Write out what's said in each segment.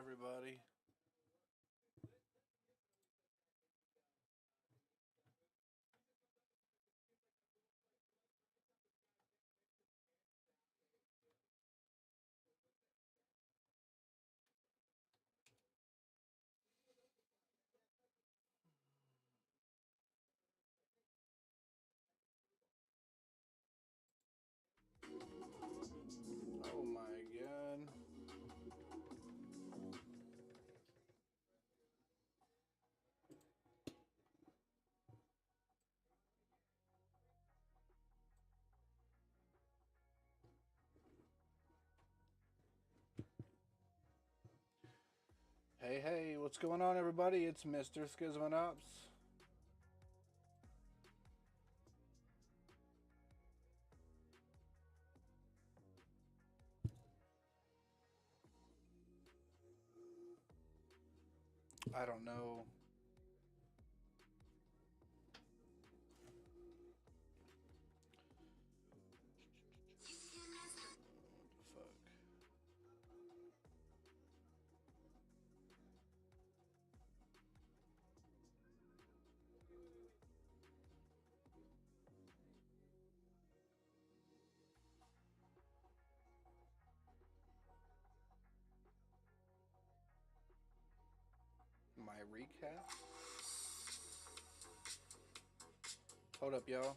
everybody. Oh my god. Hey, what's going on, everybody? It's Mr.Skizamanops. I don't know. What the fuck? My recap? Hold up, y'all.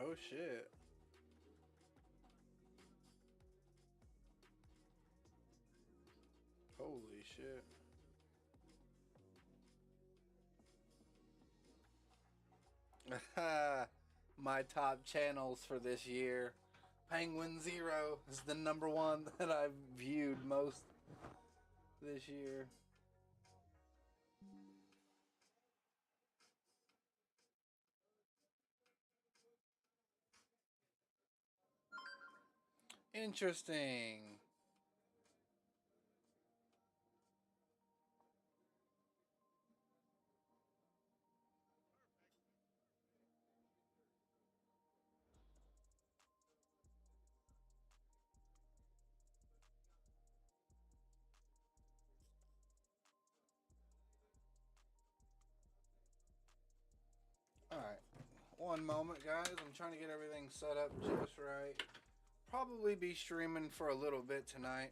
Oh shit. Holy shit. My top channels for this year. Penguin Zero is the number one that I've viewed most this year. Interesting. Alright, one moment, guys. I'm trying to get everything set up just right. Probably be streaming for a little bit tonight.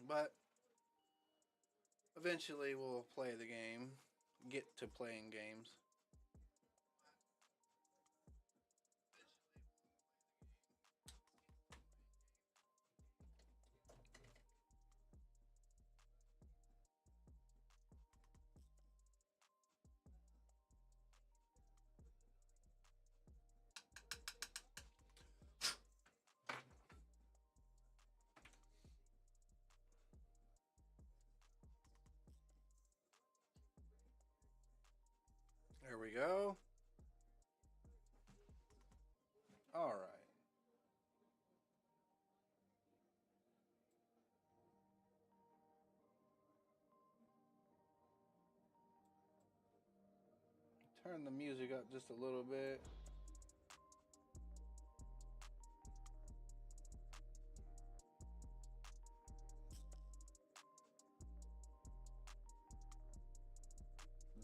But eventually we'll play the game. Get to playing games. There we go. Alright. Turn the music up just a little bit.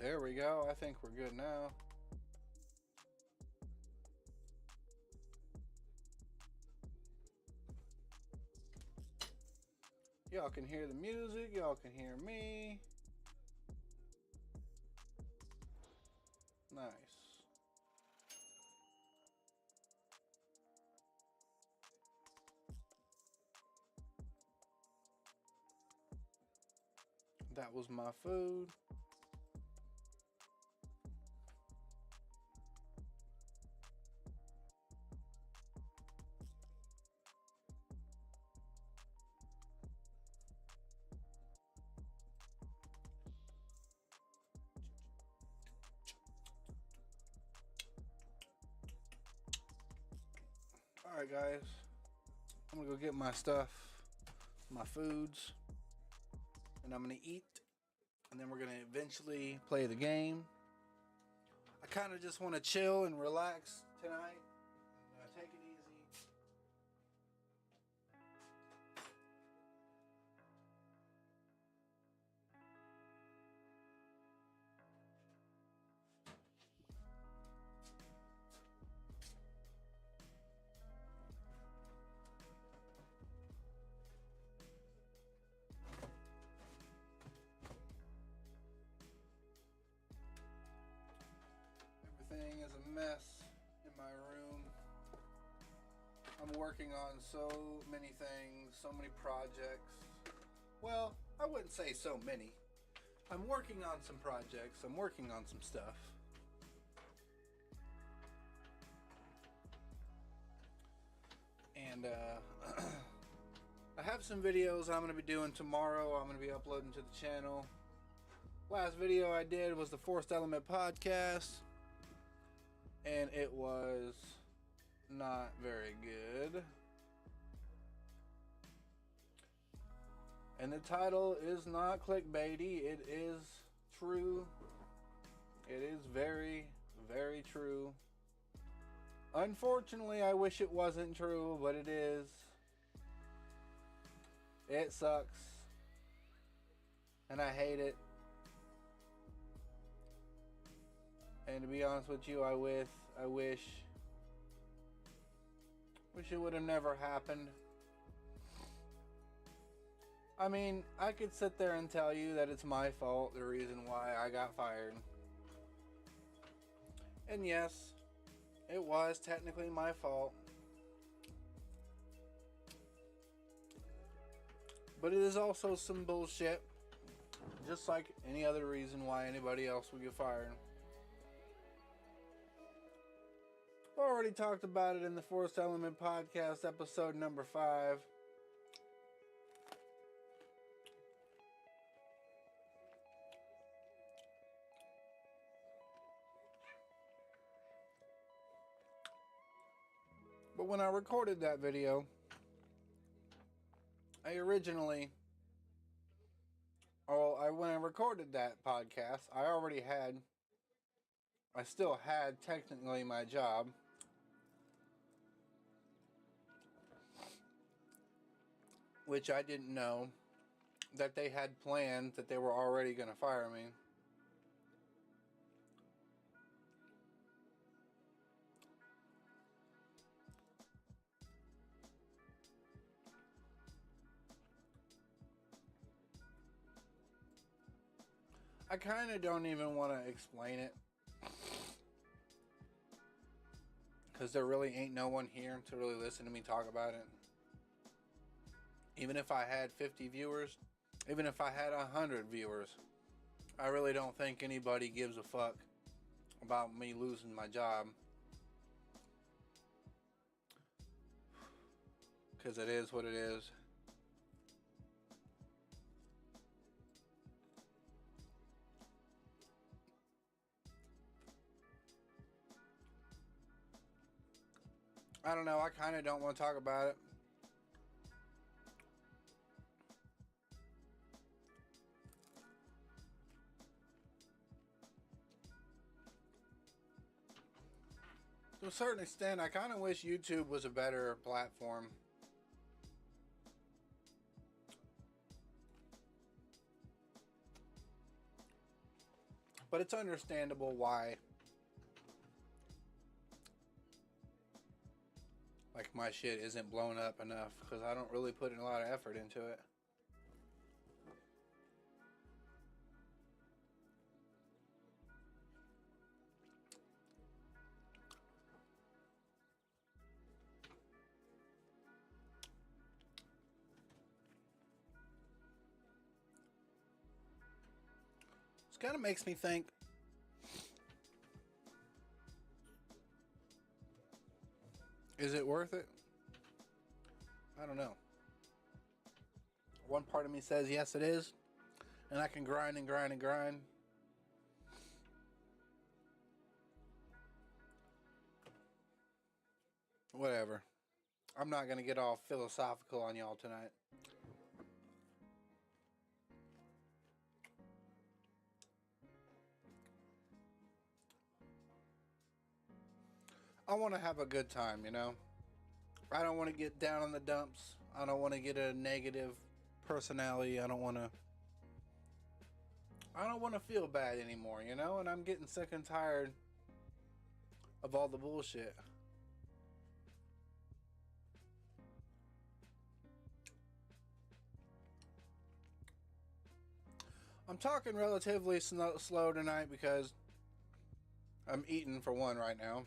There we go. I think we're good now. Y'all can hear the music. Y'all can hear me. Nice. That was my food. Alright guys, I'm gonna go get my stuff, my foods, and I'm gonna eat, and then we're gonna eventually play the game. I kind of just want to chill and relax tonight. Take it easy. Everything is a mess in my room. I'm working on so many things, so many projects. Well, I wouldn't say so many. I'm working on some projects. I'm working on some stuff. And I have some videos I'm going to be doing tomorrow. I'm going to be uploading to the channel. Last video I did was the Forced Element podcast, and it was not very good. And the title is not clickbaity. It is true. It is very, very true. Unfortunately, I wish it wasn't true, but it is. It sucks. And I hate it. And to be honest with you, I wish it would have never happened. I mean, I could sit there and tell you that it's my fault, the reason why I got fired. And yes, it was technically my fault. But it is also some bullshit. Just like any other reason why anybody else would get fired. I already talked about it in the Forced Element podcast, episode number 5. But when I recorded that video, when I recorded that podcast, I still had technically my job. Which I didn't know that they had planned that they were already going to fire me. I kind of don't even want to explain it, because there really ain't no one here to really listen to me talk about it. Even if I had 50 viewers, even if I had 100 viewers, I really don't think anybody gives a fuck about me losing my job. Because it is what it is. I don't know, I kind of don't want to talk about it. To a certain extent, I kind of wish YouTube was a better platform. But it's understandable why, like, my shit isn't blown up enough, because I don't really put in a lot of effort into it. It kind of makes me think, is it worth it? I don't know. One part of me says yes it is, and I can grind and grind and grind. Whatever. I'm not going to get all philosophical on y'all tonight. I want to have a good time, you know? I don't want to get down in the dumps. I don't want to get a negative personality. I don't want to feel bad anymore, you know? And I'm getting sick and tired of all the bullshit. I'm talking relatively slow tonight because I'm eating for one right now.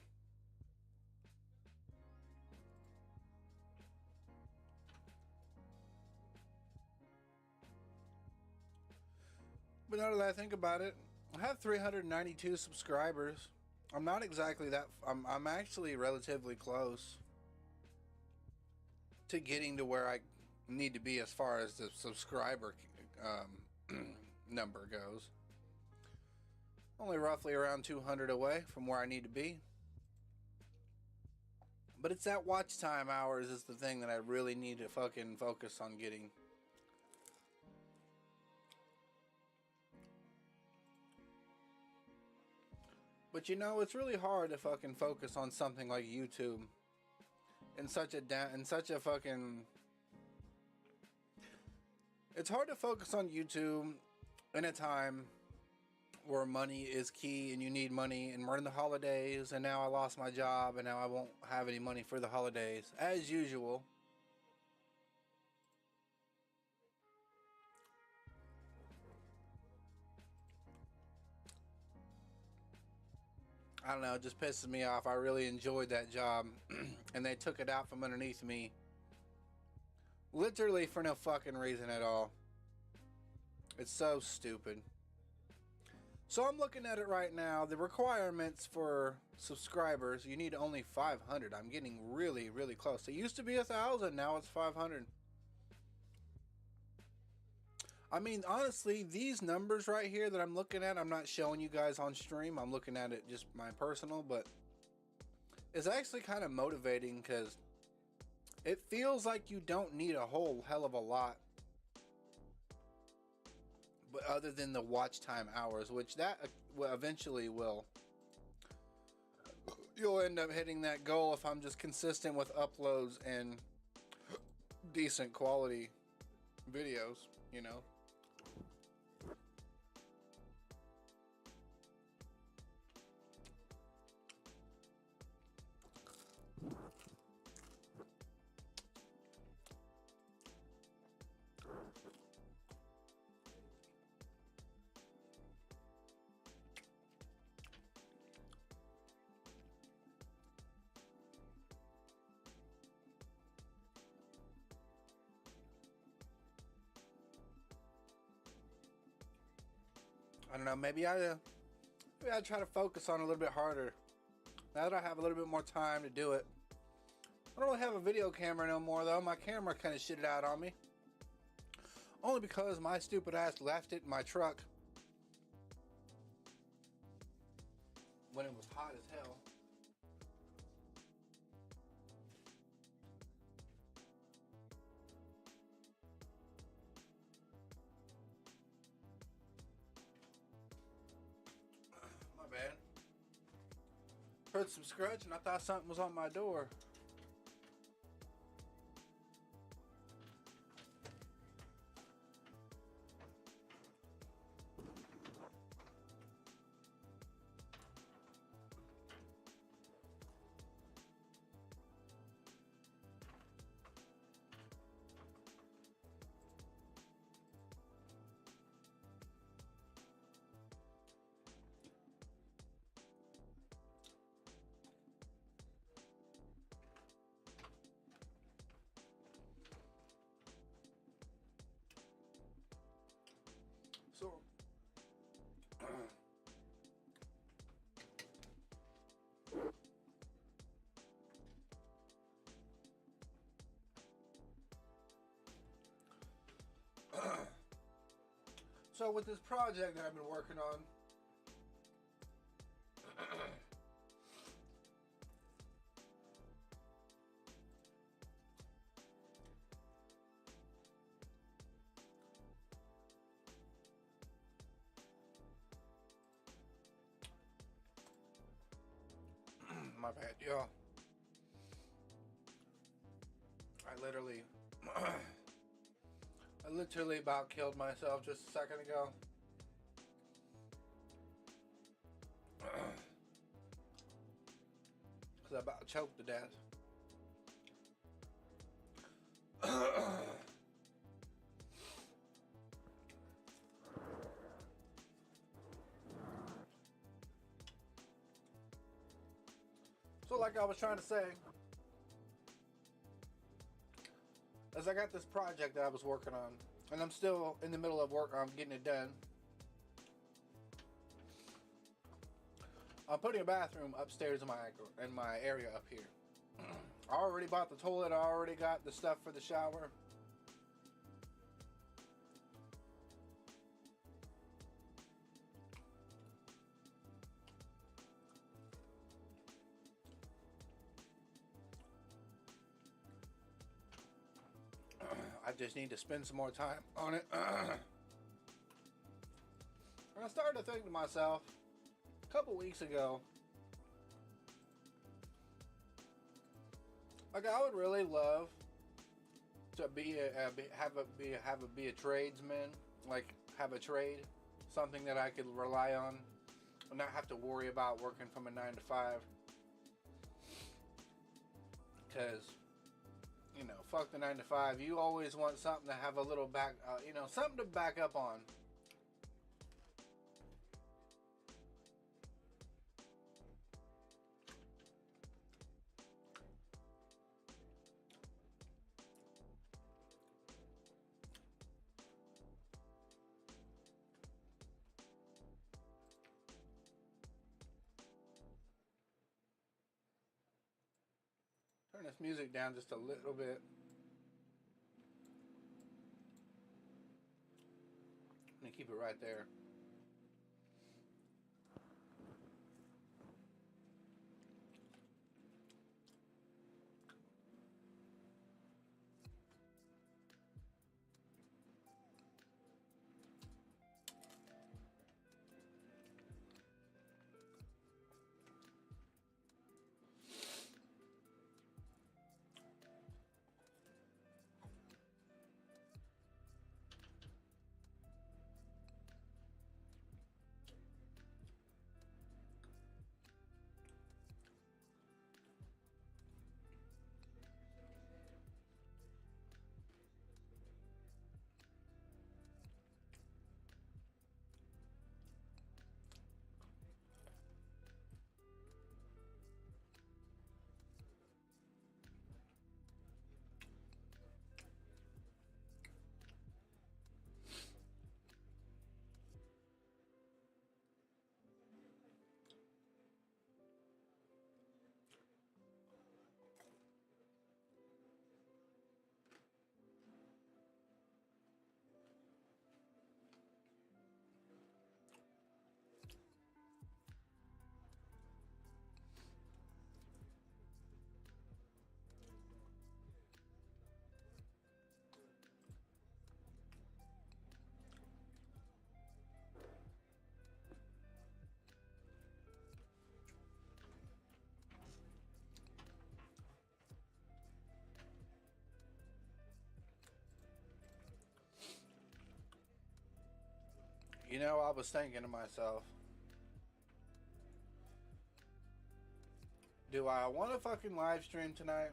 But now that I think about it, I have 392 subscribers. I'm not exactly that. I'm actually relatively close to getting to where I need to be as far as the subscriber number goes. Only roughly around 200 away from where I need to be. But it's that watch time hours is the thing that I really need to fucking focus on getting. But you know, it's really hard to fucking focus on something like YouTube in such a fucking. It's hard to focus on YouTube in a time where money is key and you need money, and we're in the holidays, and now I lost my job and now I won't have any money for the holidays as usual. I don't know, it just pisses me off. I really enjoyed that job and they took it out from underneath me literally for no fucking reason at all. It's so stupid. So I'm looking at it right now. The requirements for subscribers, you need only 500. I'm getting really, really close. It used to be 1,000. Now it's 500. I mean, honestly, these numbers right here that I'm looking at, I'm not showing you guys on stream. I'm looking at it just my personal, but it's actually kind of motivating because it feels like you don't need a whole hell of a lot, but other than the watch time hours, which that eventually will. You'll end up hitting that goal if I'm just consistent with uploads and decent quality videos, you know. I don't know, maybe I try to focus on it a little bit harder. Now that I have a little bit more time to do it. I don't really have a video camera no more though. My camera kind of shitted out on me. Only because my stupid ass left it in my truck when it was hot as hell. My bad. Heard some scratching. I thought something was on my door. So, so with this project that I've been working on, My bad, y'all. I literally, I literally about killed myself just a second ago. Because I about choked to death. So like I was trying to say, as I got this project that I was working on, and I'm still in the middle of work on getting it done. I'm putting a bathroom upstairs in my area up here. I already bought the toilet. I already got the stuff for the shower. I just need to spend some more time on it. And I started to think to myself a couple weeks ago, like I would really love to be a tradesman, like have a trade, something that I could rely on, and not have to worry about working from a 9 to 5. Because, you know, fuck the 9 to 5. You always want something to have a little back, something to back up on. Turn this music down just a little bit. I'm gonna keep it right there. You know, I was thinking to myself, do I want to fucking live stream tonight?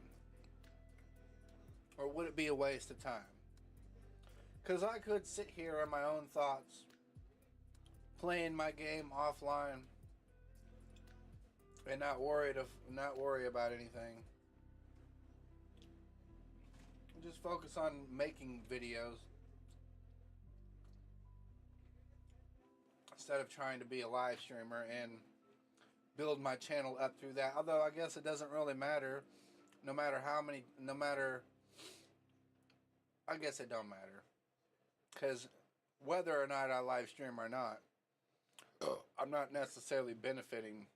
Or would it be a waste of time? Because I could sit here in my own thoughts, playing my game offline, and not worry about anything. Just focus on making videos instead of trying to be a live streamer and build my channel up through that. Although I guess it doesn't really matter. I guess it don't matter. Because whether or not I live stream or not, I'm not necessarily benefiting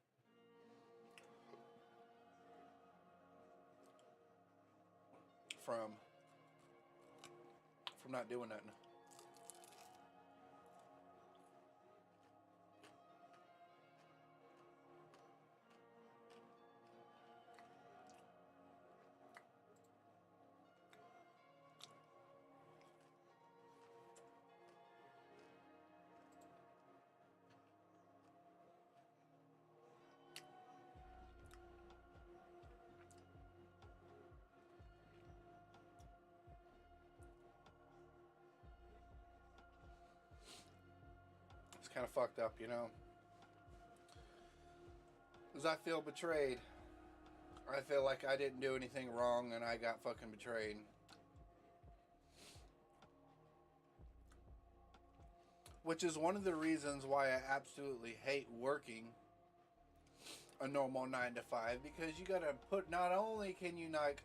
from not doing nothing. kind of fucked up, you know. Because I feel betrayed. I feel like I didn't do anything wrong and I got fucking betrayed. Which is one of the reasons why I absolutely hate working a normal 9 to 5, because you gotta put, not only can you not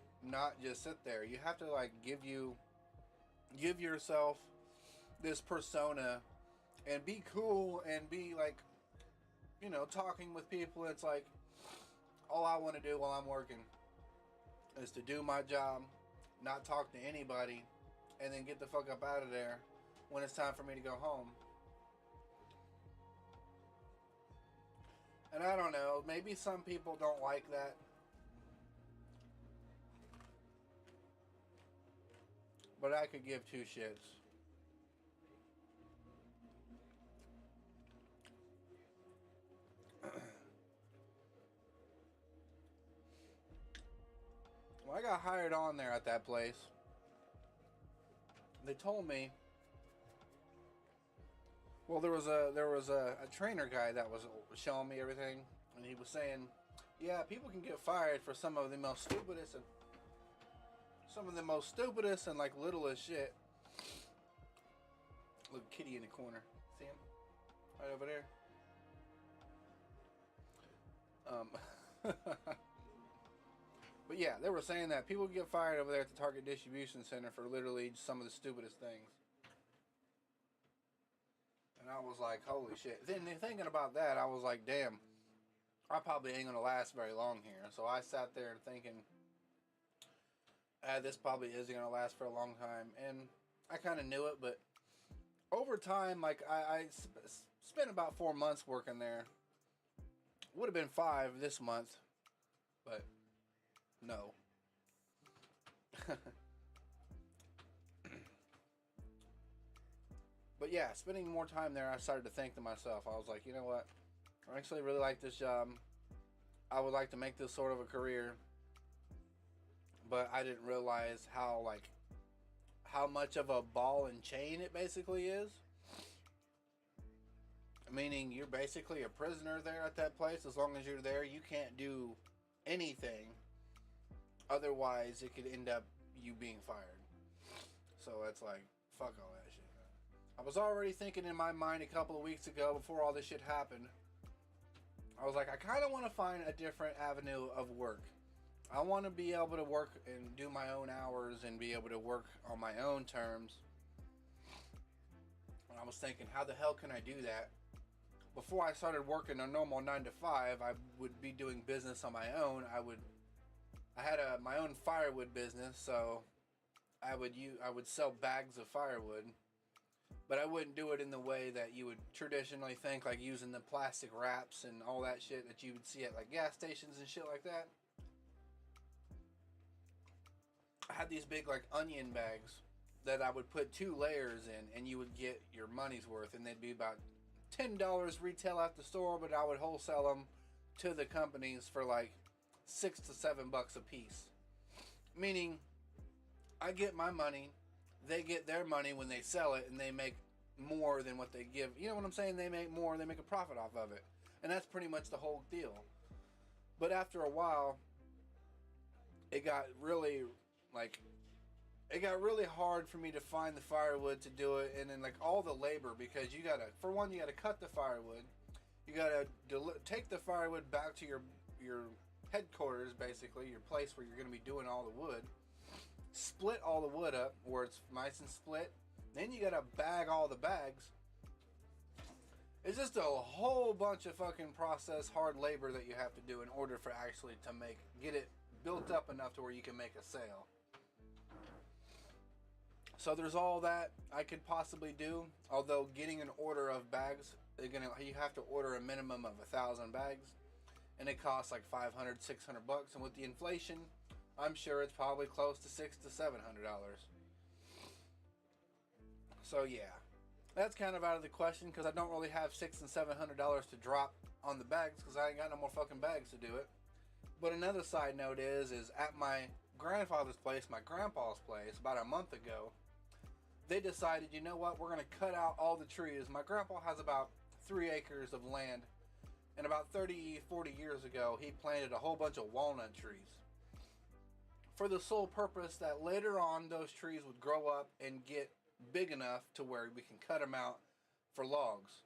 just sit there, you have to like give yourself this persona and be cool and be like, you know, talking with people. It's like all I want to do while I'm working is to do my job, not talk to anybody, and then get the fuck up out of there when it's time for me to go home. And I don't know, maybe some people don't like that. But I could give two shits. When I got hired on there at that place, they told me, well, there was a trainer guy that was showing me everything, and he was saying, yeah, people can get fired for some of the most stupidest and like littlest shit. Look, kitty in the corner. See him? Right over there. But yeah, they were saying that people get fired over there at the Target Distribution Center for literally some of the stupidest things. And I was like, holy shit. Then thinking about that, I was like, damn, I probably ain't gonna last very long here. So I sat there thinking, this probably isn't gonna last for a long time. And I kind of knew it, but over time, like I spent about 4 months working there. Would have been 5 this month, but no. But yeah, spending more time there, I started to think to myself, I was like, you know what? I actually really like this job. I would like to make this sort of a career. But I didn't realize how much of a ball and chain it basically is. Meaning you're basically a prisoner there at that place. As long as you're there, you can't do anything. Otherwise, it could end up you being fired. So it's like, fuck all that shit. I was already thinking in my mind a couple of weeks ago, before all this shit happened, I was like, I kind of want to find a different avenue of work. I want to be able to work and do my own hours and be able to work on my own terms. And I was thinking, how the hell can I do that? Before I started working a normal 9 to 5, I would be doing business on my own. I had my own firewood business, so I would sell bags of firewood, but I wouldn't do it in the way that you would traditionally think, like using the plastic wraps and all that shit that you would see at like gas stations and shit like that. I had these big like onion bags that I would put 2 layers in, and you would get your money's worth, and they'd be about $10 retail at the store, but I would wholesale them to the companies for like $6 to $7 a piece. Meaning, I get my money, they get their money when they sell it, and they make more than what they give. You know what I'm saying? They make more, they make a profit off of it. And that's pretty much the whole deal. But after a while, it got really hard for me to find the firewood to do it, and then like all the labor, because you gotta, for one, you gotta cut the firewood, you gotta take the firewood back to your headquarters, basically your place where you're gonna be doing all the wood, split all the wood up where it's nice and split, then you gotta bag all the bags. It's just a whole bunch of fucking process, hard labor that you have to do in order for actually to get it built up enough to where you can make a sale. So there's all that I could possibly do. Although getting an order of bags, you have to order a minimum of 1,000 bags, and it costs like $500, $600, and with the inflation, I'm sure it's probably close to $600 to $700. So yeah, that's kind of out of the question, because I don't really have $600 and $700 to drop on the bags, because I ain't got no more fucking bags to do it. But another side note is at my grandfather's place, my grandpa's place, about a month ago, they decided, you know what, we're going to cut out all the trees. My grandpa has about 3 acres of land. And about 30, 40 years ago, he planted a whole bunch of walnut trees. For the sole purpose that later on those trees would grow up and get big enough to where we can cut them out for logs.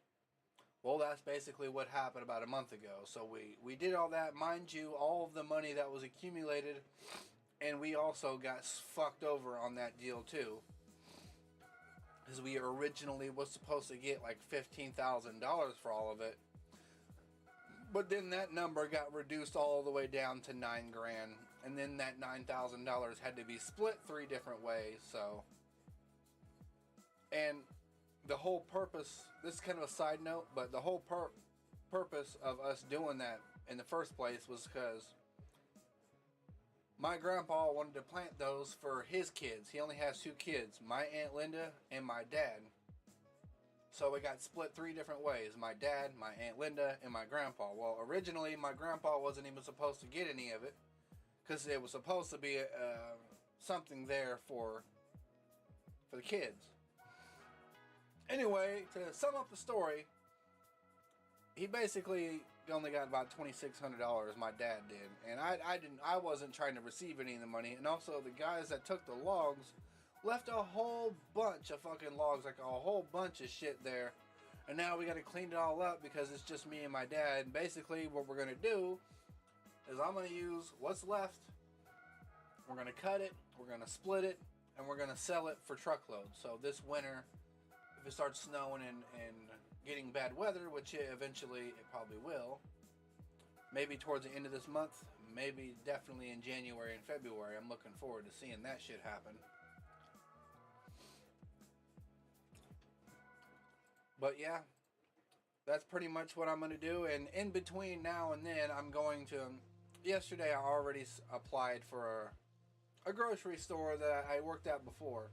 Well, that's basically what happened about a month ago. So we did all that. Mind you, all of the money that was accumulated, and we also got fucked over on that deal too. Because we originally was supposed to get like $15,000 for all of it. But then that number got reduced all the way down to $9,000. And then that $9,000 had to be split 3 different ways. So, and the whole purpose, this is kind of a side note, but the whole purpose of us doing that in the first place was because my grandpa wanted to plant those for his kids. He only has 2 kids, my Aunt Linda and my dad. So it got split 3 different ways. My dad, my Aunt Linda, and my grandpa. Well, originally my grandpa wasn't even supposed to get any of it because it was supposed to be something there for the kids. Anyway, to sum up the story, he basically only got about $2,600. My dad did, and I wasn't trying to receive any of the money. And also, the guys that took the logs left a whole bunch of fucking logs, like a whole bunch of shit there. And now we got to clean it all up because it's just me and my dad. And basically, what we're gonna do is I'm gonna use what's left. We're gonna cut it. We're gonna split it, and we're gonna sell it for truckloads. So this winter, if it starts snowing and getting bad weather, which eventually it probably will, maybe towards the end of this month, maybe definitely in January and February, I'm looking forward to seeing that shit happen. But yeah, that's pretty much what I'm going to do. And in between now and then, I'm going to, yesterday I already applied for a grocery store that I worked at before.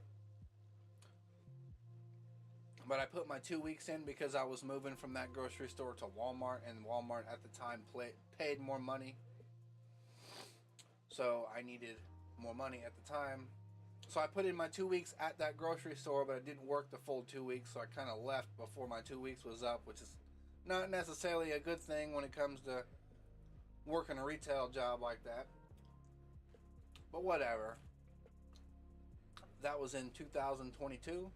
But I put my 2 weeks in because I was moving from that grocery store to Walmart, and Walmart at the time paid more money. So I needed more money at the time. So I put in my 2 weeks at that grocery store, but I didn't work the full 2 weeks, so I kind of left before my 2 weeks was up, which is not necessarily a good thing when it comes to working a retail job like that. But whatever. That was in 2022,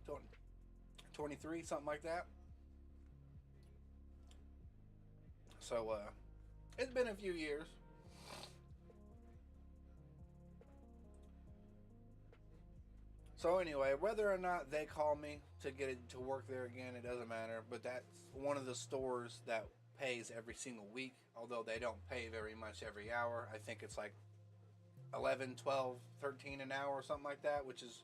23, something like that. So it's been a few years. So anyway, whether or not they call me to get it to work there again, it doesn't matter. But that's one of the stores that pays every single week, although they don't pay very much every hour. I think it's like 11, 12, 13 an hour or something like that, which is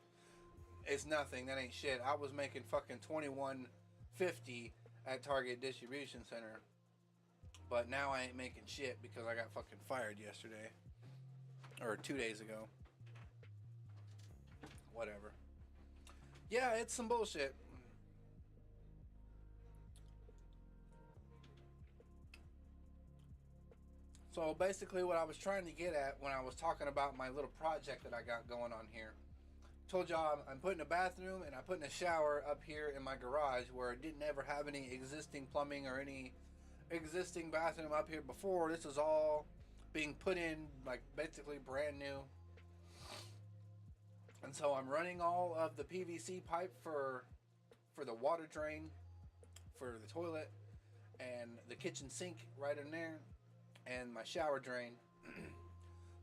it's nothing. That ain't shit. I was making fucking $21.50 at Target Distribution Center, but now I ain't making shit because I got fucking fired yesterday or 2 days ago. Whatever. Yeah, it's some bullshit. So basically what I was trying to get at when I was talking about my little project that I got going on here, told y'all I'm putting a bathroom and I'm putting a shower up here in my garage where it didn't ever have any existing plumbing or any existing bathroom up here before. This is all being put in like basically brand new. And so I'm running all of the PVC pipe for the water drain, for the toilet, and the kitchen sink right in there, and my shower drain.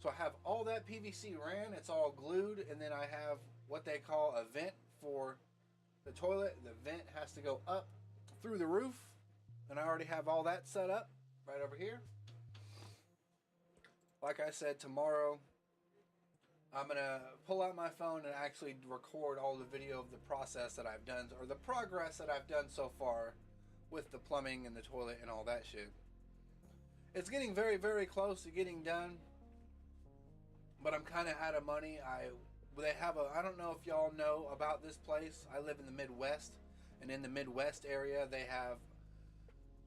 So I have all that PVC ran, it's all glued, and then I have what they call a vent for the toilet. The vent has to go up through the roof, and I already have all that set up right over here. Like I said, tomorrow I'm going to pull out my phone and actually record all the video of the process that I've done, or the progress that I've done so far with the plumbing and the toilet and all that shit. It's getting very, very close to getting done, but I'm kind of out of money. I don't know if y'all know about this place. I live in the Midwest, and in the Midwest area, they have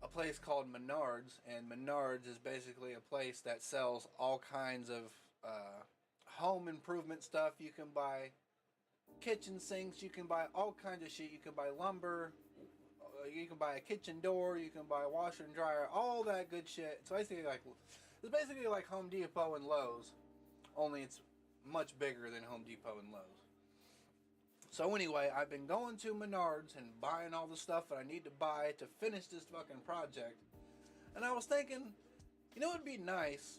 a place called Menards, and Menards is basically a place that sells all kinds of home improvement stuff. You can buy kitchen sinks, you can buy all kinds of shit, you can buy lumber, you can buy a kitchen door, you can buy a washer and dryer, all that good shit. It's basically like Home Depot and Lowe's, only it's much bigger than Home Depot and Lowe's. So anyway, I've been going to Menards and buying all the stuff that I need to buy to finish this fucking project. And I was thinking, you know, it'd be nice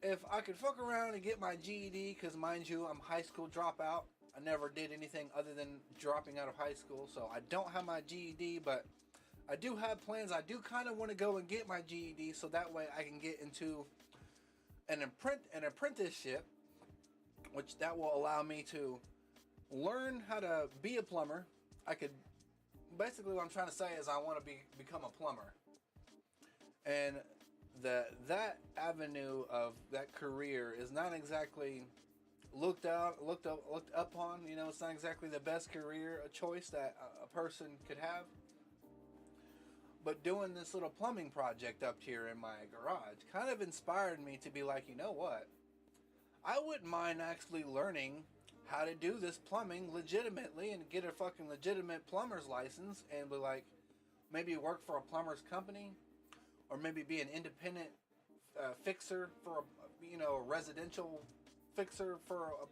if I could fuck around and get my GED, because mind you, I'm a high school dropout. I never did anything other than dropping out of high school, so I don't have my GED, but I do have plans. I do kind of want to go and get my GED, so that way I can get into an apprenticeship, which that will allow me to learn how to be a plumber. Basically what I'm trying to say is I want to become a plumber. And that avenue of that career is not exactly looked upon. You know, it's not exactly the best career choice that a person could have. But doing this little plumbing project up here in my garage kind of inspired me to be like, you know what? I wouldn't mind actually learning how to do this plumbing legitimately and get a fucking legitimate plumber's license and be like, maybe work for a plumber's company, or maybe be an independent fixer for a residential fixer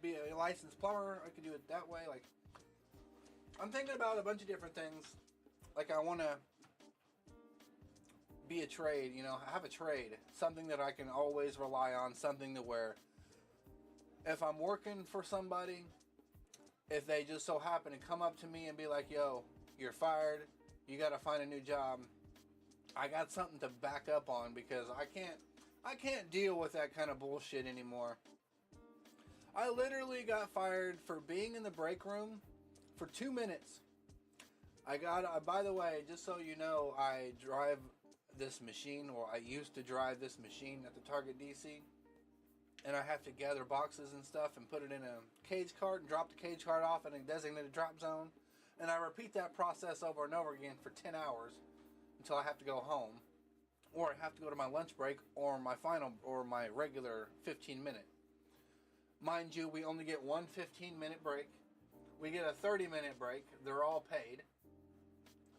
be a licensed plumber. I could do it that way. Like, I'm thinking about a bunch of different things. Like, I want to be a trade, have a trade, something that I can always rely on, something to where if I'm working for somebody, if they just so happen to come up to me and be like, yo, you're fired, you got to find a new job, I got something to back up on, because I can't deal with that kind of bullshit anymore. I literally got fired for being in the break room for 2 minutes. By the way, just so you know, I drive this machine, or I used to drive this machine at the Target DC. And I have to gather boxes and stuff and put it in a cage cart and drop the cage cart off in a designated drop zone. And I repeat that process over and over again for 10 hours until I have to go home. Or I have to go to my lunch break or my regular 15-minute. Mind you, we only get one 15-minute break. We get a 30-minute break. They're all paid.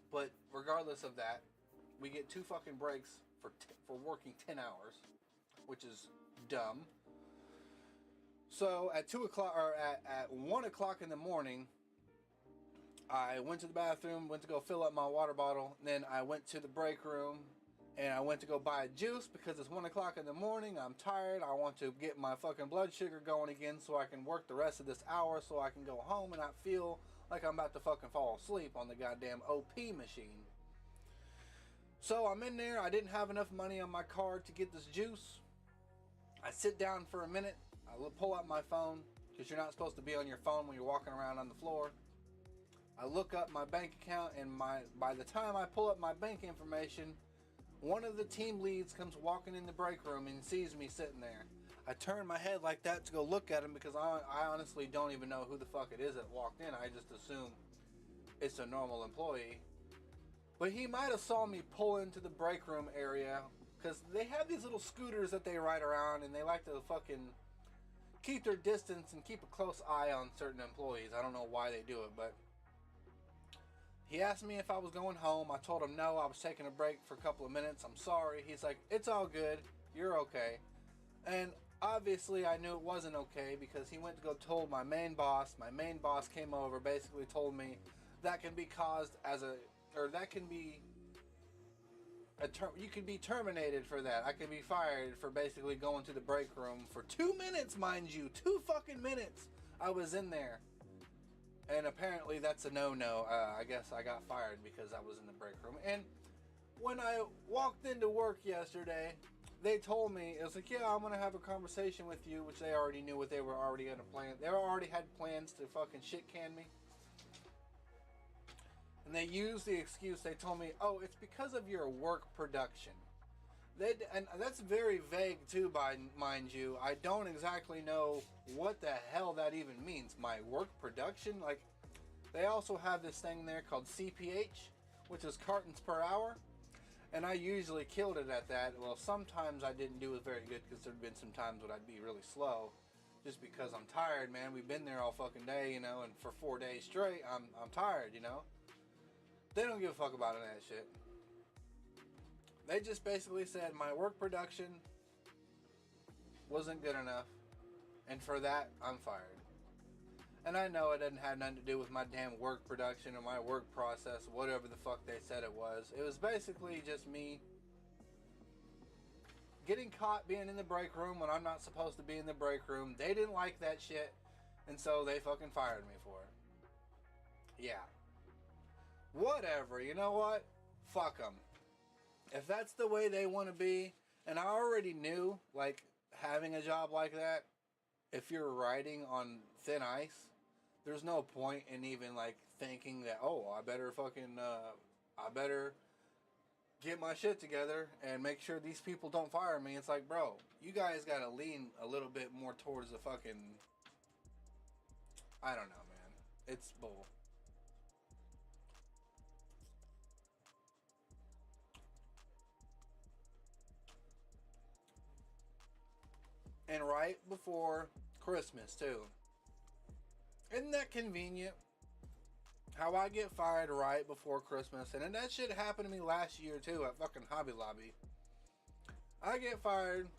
But regardless of that, we get 2 fucking breaks for working 10 hours, which is dumb. So at 2 o'clock, or at 1 o'clock in the morning, I went to the bathroom, went to go fill up my water bottle. Then I went to the break room and I went to go buy a juice because it's 1 o'clock in the morning. I'm tired. I want to get my fucking blood sugar going again so I can work the rest of this hour so I can go home and not feel like I'm about to fucking fall asleep on the goddamn OP machine. So I'm in there. I didn't have enough money on my card to get this juice. I sit down for a minute. I pull out my phone, because you're not supposed to be on your phone when you're walking around on the floor. I look up my bank account, and by the time I pull up my bank information, one of the team leads comes walking in the break room and sees me sitting there. I turn my head like that to go look at him, because I honestly don't even know who the fuck it is that walked in. I just assume it's a normal employee. But he might have saw me pull into the break room area, because they have these little scooters that they ride around, and they like to fucking keep their distance and keep a close eye on certain employees. I don't know why they do it, but he asked me if I was going home. I told him no, I was taking a break for a couple of minutes. I'm sorry. He's like, it's all good. You're okay. And obviously I knew it wasn't okay, because he went to go told my main boss. My main boss came over, basically told me that can be caused you could be terminated for that. I could be fired for basically going to the break room for 2 minutes, mind you. 2 fucking minutes I was in there. And apparently that's a no-no. I guess I got fired because I was in the break room. And when I walked into work yesterday, they told me, it was like, yeah, I'm going to have a conversation with you, which they already knew what they were already going to plan. They already had plans to fucking shit can me. And they used the excuse, they told me, oh, it's because of your work production. And that's very vague too, mind you. I don't exactly know what the hell that even means. My work production? Like, they also have this thing there called CPH, which is cartons per hour. And I usually killed it at that. Well, sometimes I didn't do it very good, because there'd been some times when I'd be really slow. Just because I'm tired, man. We've been there all fucking day, and for 4 days straight, I'm tired, They don't give a fuck about that shit. They just basically said my work production wasn't good enough, and for that, I'm fired. And I know it didn't have nothing to do with my damn work production or my work process, whatever the fuck they said it was. It was basically just me getting caught being in the break room when I'm not supposed to be in the break room. They didn't like that shit, and so they fucking fired me for it. Yeah. Whatever, you know what? Fuck them. If that's the way they want to be, and I already knew, like, having a job like that, if you're riding on thin ice, there's no point in even, like, thinking that, oh, I better get my shit together and make sure these people don't fire me. It's like, bro, you guys gotta lean a little bit more towards the fucking, I don't know, man. It's bull. And right before Christmas, too. Isn't that convenient? How I get fired right before Christmas. And that shit happened to me last year, too, at fucking Hobby Lobby. I get fired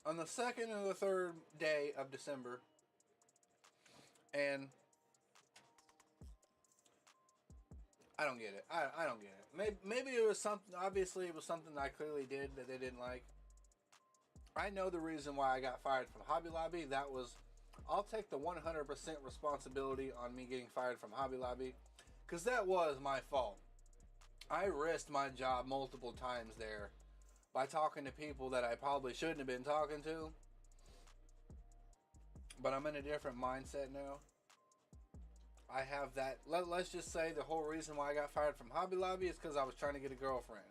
on the second or the third day of December. And I don't get it. I don't get it. Maybe it was something, obviously it was something I clearly did that they didn't like. I know the reason why I got fired from Hobby Lobby. That was, I'll take the 100% responsibility on me getting fired from Hobby Lobby, because that was my fault. I risked my job multiple times there by talking to people that I probably shouldn't have been talking to. But I'm in a different mindset now. I have that, let's just say the whole reason why I got fired from Hobby Lobby is because I was trying to get a girlfriend.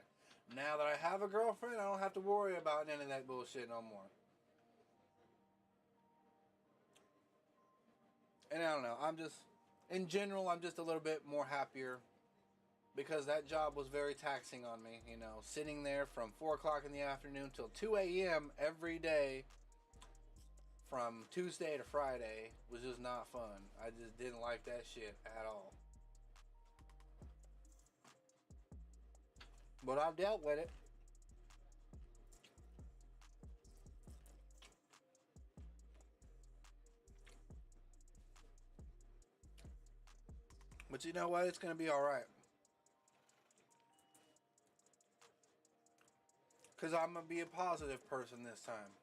Now that I have a girlfriend, I don't have to worry about any of that bullshit no more. And I don't know, in general, I'm just a little bit more happier because that job was very taxing on me, you know, sitting there from 4 o'clock in the afternoon till 2 a.m. every day from Tuesday to Friday was just not fun. I just didn't like that shit at all. But I've dealt with it. But you know what? It's going to be alright. Because I'm going to be a positive person this time.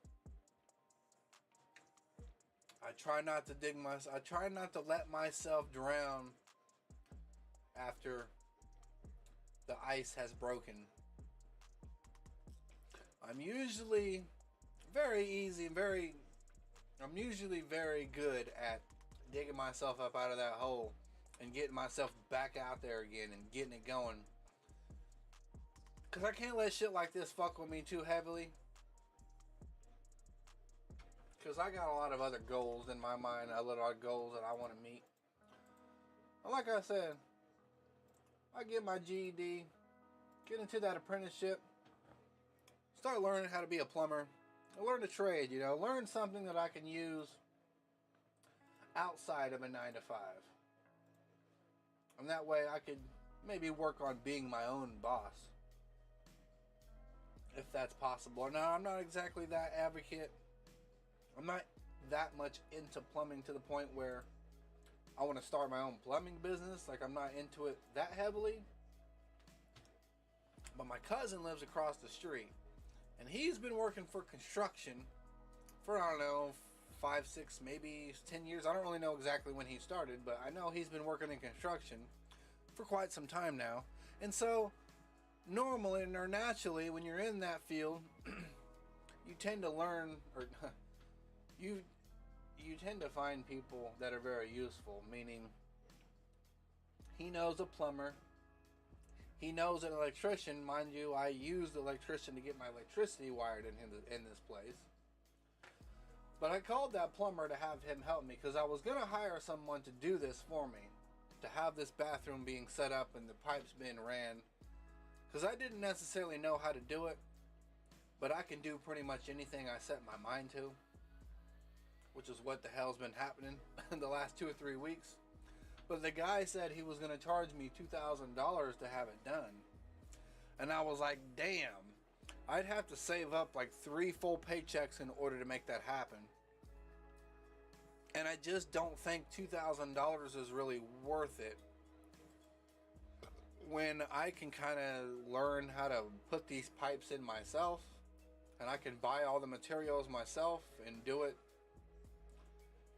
I try not to let myself drown after the ice has broken. I'm usually very good at digging myself up out of that hole and getting myself back out there again and getting it going. Because I can't let shit like this fuck with me too heavily. Because I got a lot of other goals in my mind, a lot of goals that I want to meet. And like I said, I get my GED, get into that apprenticeship, start learning how to be a plumber, learn a trade, you know, learn something that I can use outside of a 9 to 5. And that way I could maybe work on being my own boss, if that's possible. Now, I'm not exactly that advocate. I'm not that much into plumbing to the point where I want to start my own plumbing business. Like, I'm not into it that heavily. But my cousin lives across the street, and he's been working for construction for, I don't know, 5, 6, maybe 10 years. I don't really know exactly when he started, but I know he's been working in construction for quite some time now. And so, normally or naturally, when you're in that field, you tend to learn, or you tend to find people that are very useful, meaning he knows a plumber, he knows an electrician. Mind you, I used the electrician to get my electricity wired in this place. But I called that plumber to have him help me because I was going to hire someone to do this for me, to have this bathroom being set up and the pipes being ran, because I didn't necessarily know how to do it, but I can do pretty much anything I set my mind to, which is what the hell's been happening in the last 2 or 3 weeks. But the guy said he was going to charge me $2,000 to have it done. And I was like, damn, I'd have to save up like 3 full paychecks in order to make that happen. And I just don't think $2,000 is really worth it when I can kind of learn how to put these pipes in myself, and I can buy all the materials myself and do it.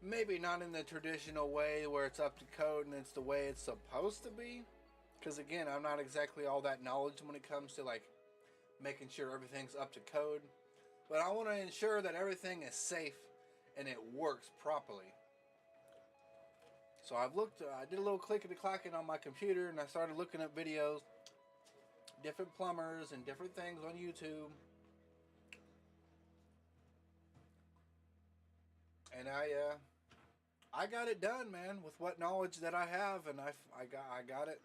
Maybe not in the traditional way where it's up to code and it's the way it's supposed to be. Because again, I'm not exactly all that knowledgeable when it comes to like making sure everything's up to code. But I want to ensure that everything is safe and it works properly. So I did a little clickety-clacking on my computer and I started looking up videos, different plumbers and different things on YouTube. And I got it done, man, with what knowledge that I have, and I got it.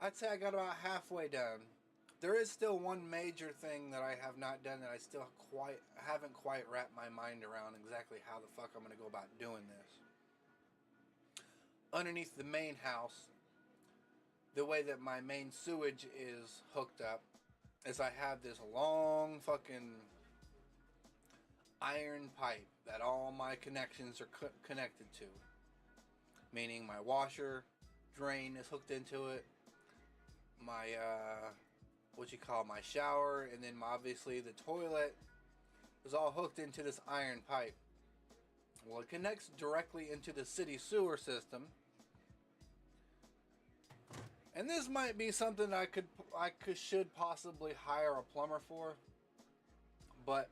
I'd say I got about halfway done. There is still one major thing that I have not done that I still haven't quite wrapped my mind around exactly how the fuck I'm going to go about doing this. Underneath the main house, the way that my main sewage is hooked up is I have this long fucking iron pipe that all my connections are connected to. Meaning my washer, drain is hooked into it. My, my shower, and then obviously the toilet is all hooked into this iron pipe. Well, it connects directly into the city sewer system. And this might be something I should possibly hire a plumber for. But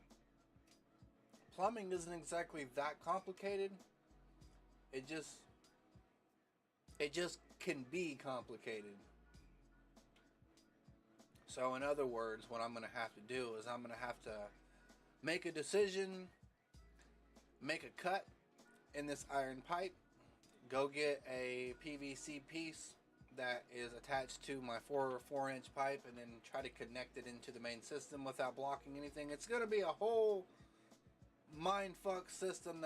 plumbing isn't exactly that complicated. It just can be complicated. So in other words, what I'm going to have to do is I'm going to have to make a decision, make a cut in this iron pipe, go get a PVC piece that is attached to my 4-inch pipe, and then try to connect it into the main system without blocking anything. It's going to be a whole mindfuck system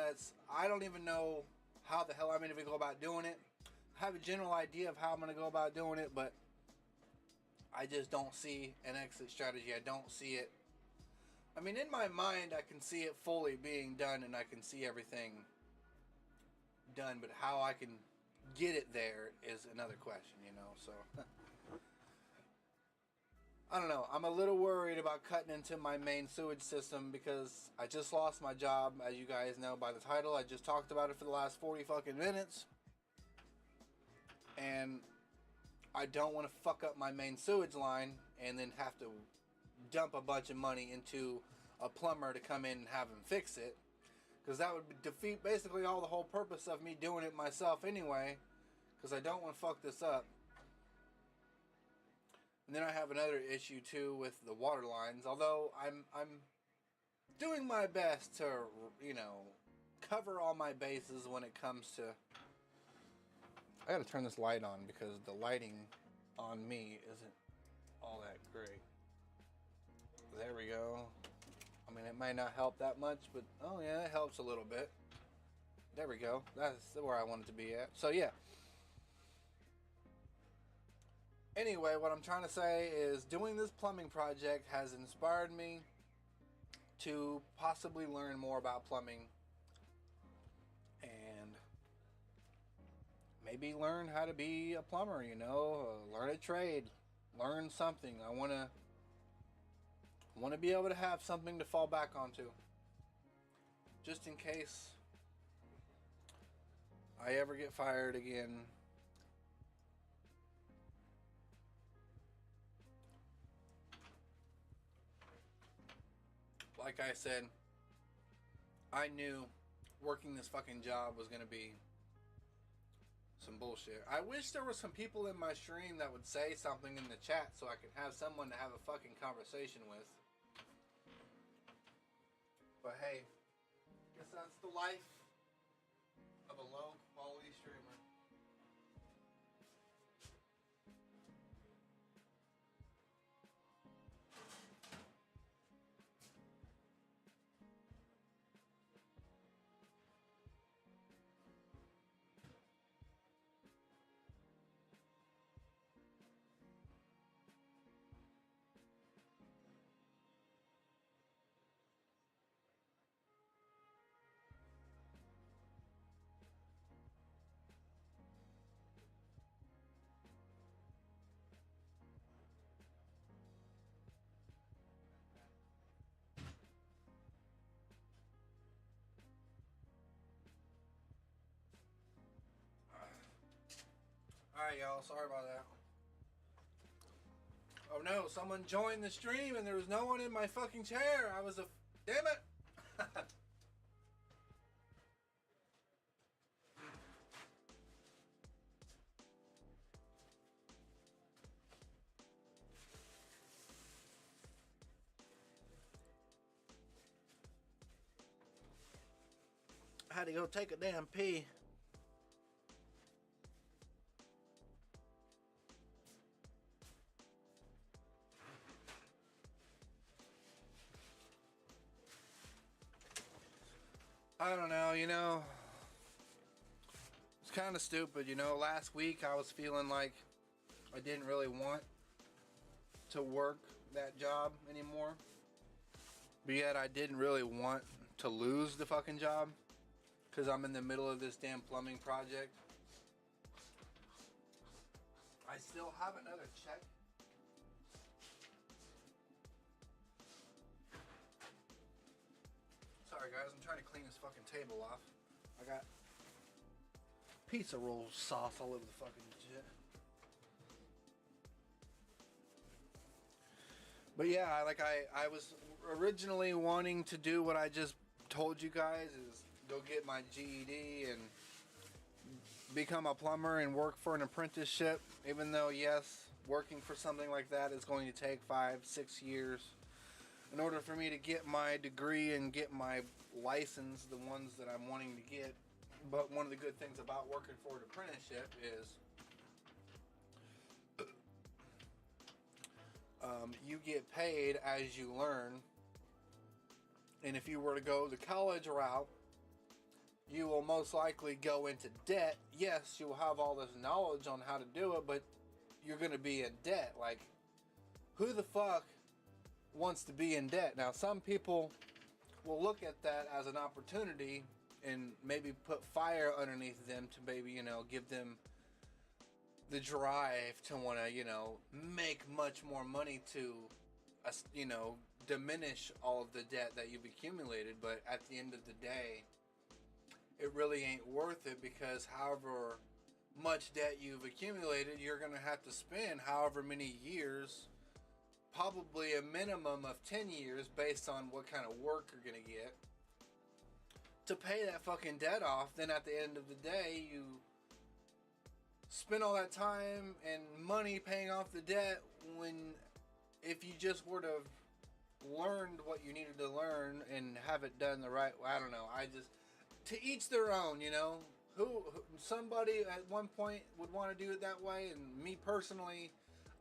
I don't even know how the hell I'm going to go about doing it. I have a general idea of how I'm going to go about doing it, but I just don't see an exit strategy. I don't see it. I mean, in my mind, I can see it fully being done, and I can see everything done, but how I can get it there is another question, you know, so I don't know. I'm a little worried about cutting into my main sewage system because I just lost my job, as you guys know by the title. I just talked about it for the last 40 fucking minutes, and I don't want to fuck up my main sewage line and then have to dump a bunch of money into a plumber to come in and have him fix it. Because that would defeat basically all the whole purpose of me doing it myself anyway. Because I don't want to fuck this up. And then I have another issue too with the water lines. Although I'm doing my best to, you know, cover all my bases when it comes to... I gotta turn this light on because the lighting on me isn't all that great. There we go. I mean, it might not help that much, but oh yeah, it helps a little bit. There we go. That's where I want it to be at. So yeah. Anyway, what I'm trying to say is doing this plumbing project has inspired me to possibly learn more about plumbing and maybe learn how to be a plumber, you know, learn a trade, learn something. I want to be able to have something to fall back onto, just in case I ever get fired again. Like I said, I knew working this fucking job was gonna be some bullshit. I wish there were some people in my stream that would say something in the chat so I could have someone to have a fucking conversation with. But hey, guess that's the life of a low quality streamer. Alright, y'all. Sorry about that. Oh no, someone joined the stream and there was no one in my fucking chair. I was a... Damn it! I had to go take a damn pee. I don't know, you know, it's kind of stupid, you know. Last week I was feeling like I didn't really want to work that job anymore, but yet I didn't really want to lose the fucking job because I'm in the middle of this damn plumbing project. I still have another check. Sorry guys, I'm trying to clean this fucking table off. I got pizza roll sauce all over the fucking shit. But yeah, like I was originally wanting to do what I just told you guys, is go get my GED and become a plumber and work for an apprenticeship, even though yes, working for something like that is going to take 5-6 years. In order for me to get my degree and get my license, the ones that I'm wanting to get. But one of the good things about working for an apprenticeship is you get paid as you learn. And if you were to go the college route, you will most likely go into debt. Yes, you will have all this knowledge on how to do it, but you're going to be in debt. Like, who the fuck wants to be in debt? Now, some people will look at that as an opportunity and maybe put fire underneath them to maybe, you know, give them the drive to want to, you know, make much more money to, you know, diminish all of the debt that you've accumulated. But at the end of the day, it really ain't worth it, because however much debt you've accumulated, you're going to have to spend however many years, probably a minimum of 10 years based on what kind of work you're going to get, to pay that fucking debt off. Then at the end of the day, you spend all that time and money paying off the debt, when if you just would have learned what you needed to learn and have it done the right way. I don't know. I just, to each their own, you know. Who somebody at one point would want to do it that way, and me personally,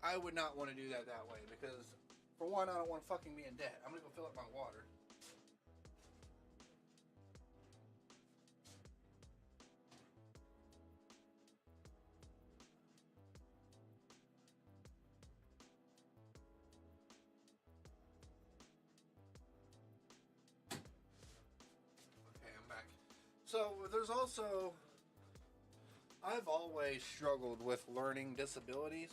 I would not want to do that way, because for one, I don't want to fucking be in debt. I'm gonna go fill up my water. Okay, I'm back. So there's also, I've always struggled with learning disabilities.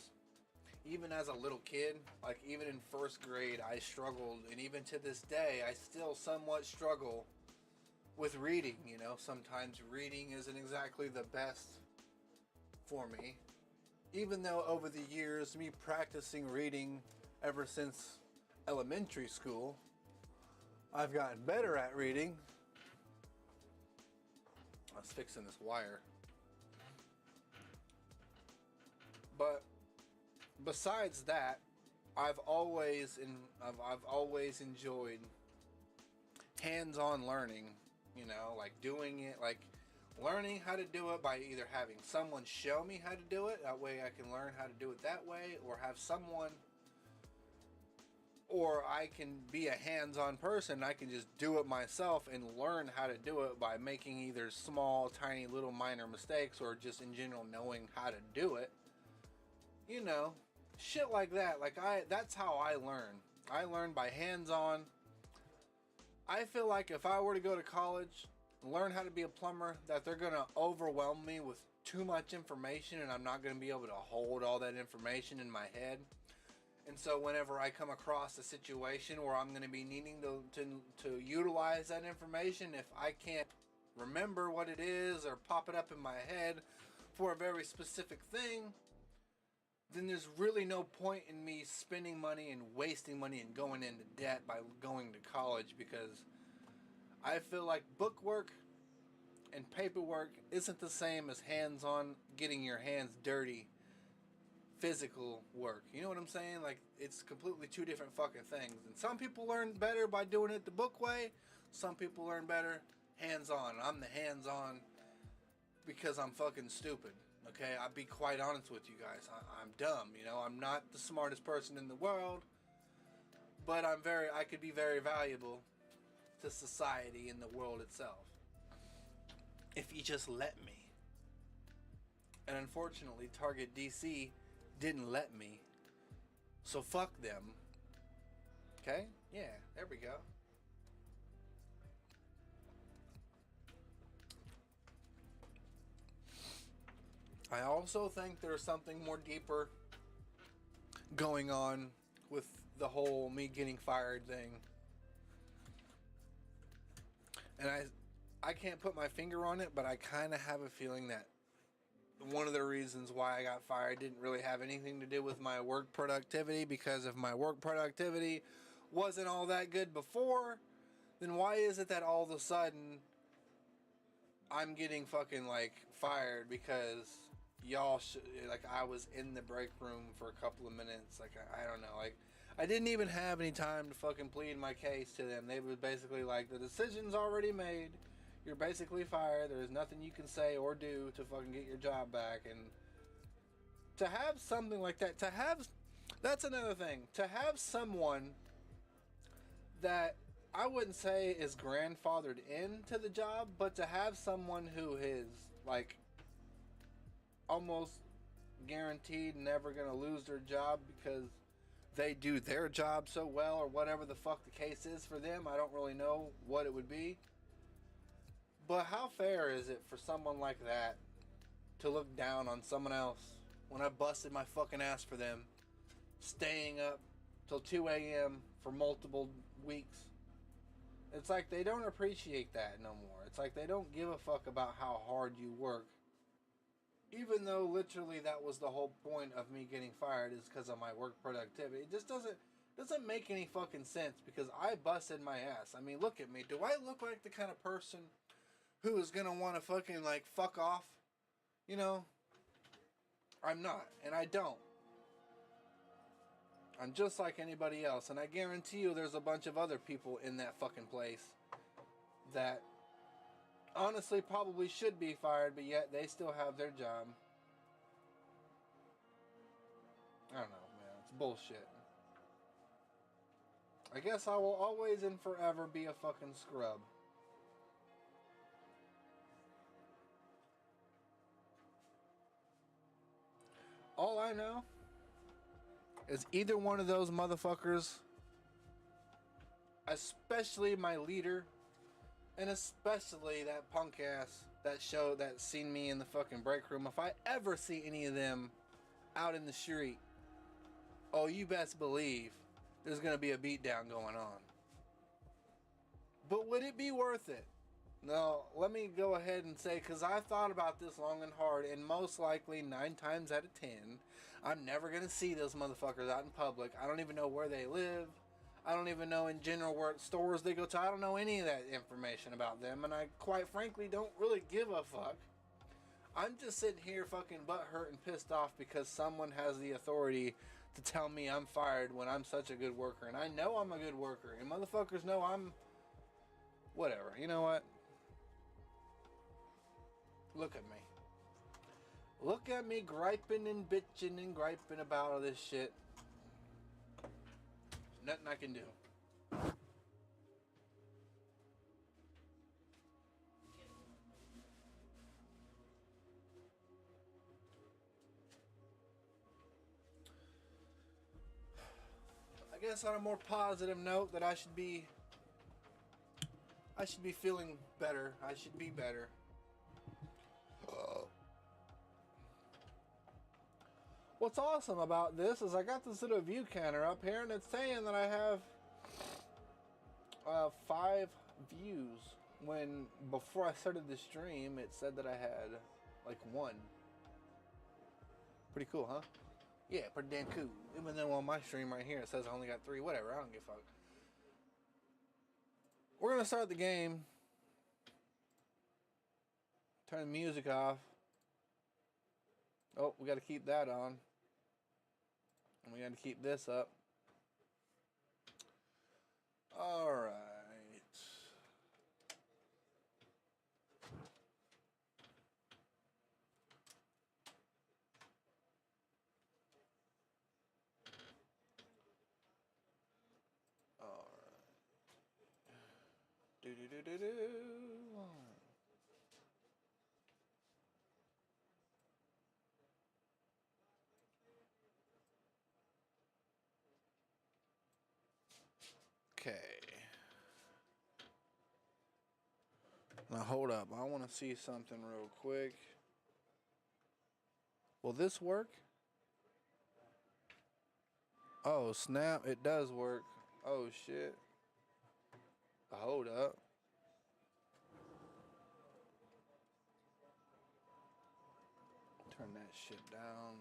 Even as a little kid, like even in first grade, I struggled, and even to this day, I still somewhat struggle with reading. You know, sometimes reading isn't exactly the best for me. Even though over the years, me practicing reading ever since elementary school, I've gotten better at reading. I was fixing this wire. But besides that, I've always enjoyed hands-on learning, you know, like doing it, like learning how to do it by either having someone show me how to do it, that way I can learn how to do it that way, or have someone, or I can be a hands-on person, I can just do it myself and learn how to do it by making either small, tiny, little minor mistakes, or just in general knowing how to do it. You know, shit like that. Like that's how I learn. I learn by hands-on. I feel like if I were to go to college and learn how to be a plumber, that they're gonna overwhelm me with too much information, and I'm not gonna be able to hold all that information in my head. And so whenever I come across a situation where I'm gonna be needing to utilize that information, if I can't remember what it is or pop it up in my head for a very specific thing, then there's really no point in me spending money and wasting money and going into debt by going to college, because I feel like book work and paperwork isn't the same as hands-on, getting your hands dirty, physical work. You know what I'm saying? Like, it's completely two different fucking things. And some people learn better by doing it the book way. Some people learn better hands-on. I'm the hands-on because I'm fucking stupid. Okay, I'll be quite honest with you guys. I'm dumb, you know. I'm not the smartest person in the world, but I could be very valuable to society and the world itself if you just let me. And unfortunately, Target DC didn't let me. So fuck them. Okay? Yeah, there we go. I also think there's something more deeper going on with the whole me getting fired thing. And I can't put my finger on it, but I kind of have a feeling that one of the reasons why I got fired didn't really have anything to do with my work productivity, because if my work productivity wasn't all that good before, then why is it that all of a sudden I'm getting fucking like fired because like I was in the break room for a couple of minutes? Like, I don't know, like I didn't even have any time to fucking plead my case to them. They were basically like, the decision's already made. You're basically fired. There's nothing you can say or do to fucking get your job back. And to have something like that, that's another thing. To have someone that I wouldn't say is grandfathered into the job, but to have someone who is like almost guaranteed never gonna lose their job because they do their job so well, or whatever the fuck the case is for them. I don't really know what it would be. But how fair is it for someone like that to look down on someone else when I busted my fucking ass for them, staying up till 2 a.m. for multiple weeks? It's like they don't appreciate that no more. It's like they don't give a fuck about how hard you work. Even though literally that was the whole point of me getting fired, is because of my work productivity. It just doesn't make any fucking sense, because I busted my ass. I mean, look at me. Do I look like the kind of person who is gonna want to fucking like fuck off? You know, I'm not, and I don't. I'm just like anybody else, and I guarantee you there's a bunch of other people in that fucking place that honestly probably should be fired, but yet they still have their job. I don't know, man. It's bullshit. I guess I will always and forever be a fucking scrub. All I know is either one of those motherfuckers, especially my leader, and especially that punk ass that seen me in the fucking break room, if I ever see any of them out in the street, oh, you best believe there's gonna be a beatdown going on. But would it be worth it? No, let me go ahead and say, because I thought about this long and hard, and most likely 9 times out of 10, I'm never going to see those motherfuckers out in public. I don't even know where they live. I don't even know in general what stores they go to. I don't know any of that information about them, and I quite frankly don't really give a fuck. I'm just sitting here fucking butthurt and pissed off because someone has the authority to tell me I'm fired when I'm such a good worker. And I know I'm a good worker, and motherfuckers know I'm whatever. You know what? Look at me. Look at me griping and bitching and griping about all this shit. Nothing I can do. I guess on a more positive note, that I should be feeling better. I should be better. What's awesome about this is I got this little view counter up here, and it's saying that I have 5 views, when before I started the stream it said that I had like 1. Pretty cool, huh? Yeah, pretty damn cool. Even though on my stream right here it says I only got 3, whatever, I don't give a fuck. We're gonna start the game. Turn the music off. Oh, we gotta keep that on. And we gotta keep this up. Alright. Do do do do do. Okay. Now hold up. I want to see something real quick. Will this work? Oh, snap. It does work. Oh, shit. Hold up. Turn that shit down.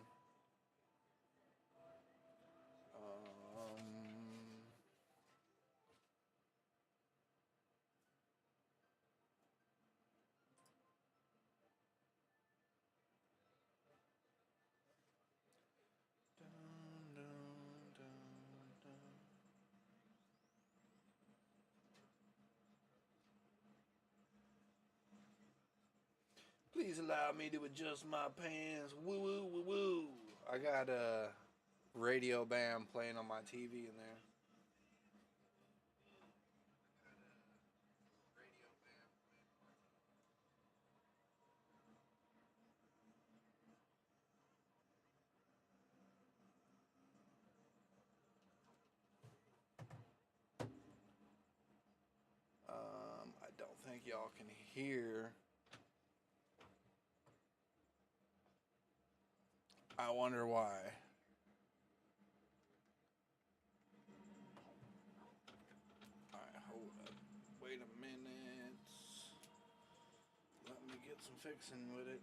Please allow me to adjust my pants. Woo woo woo woo. I got a radio band playing on my TV in there. I don't think y'all can hear. I wonder why. Alright, hold up. Wait a minute. Let me get some fixing with it.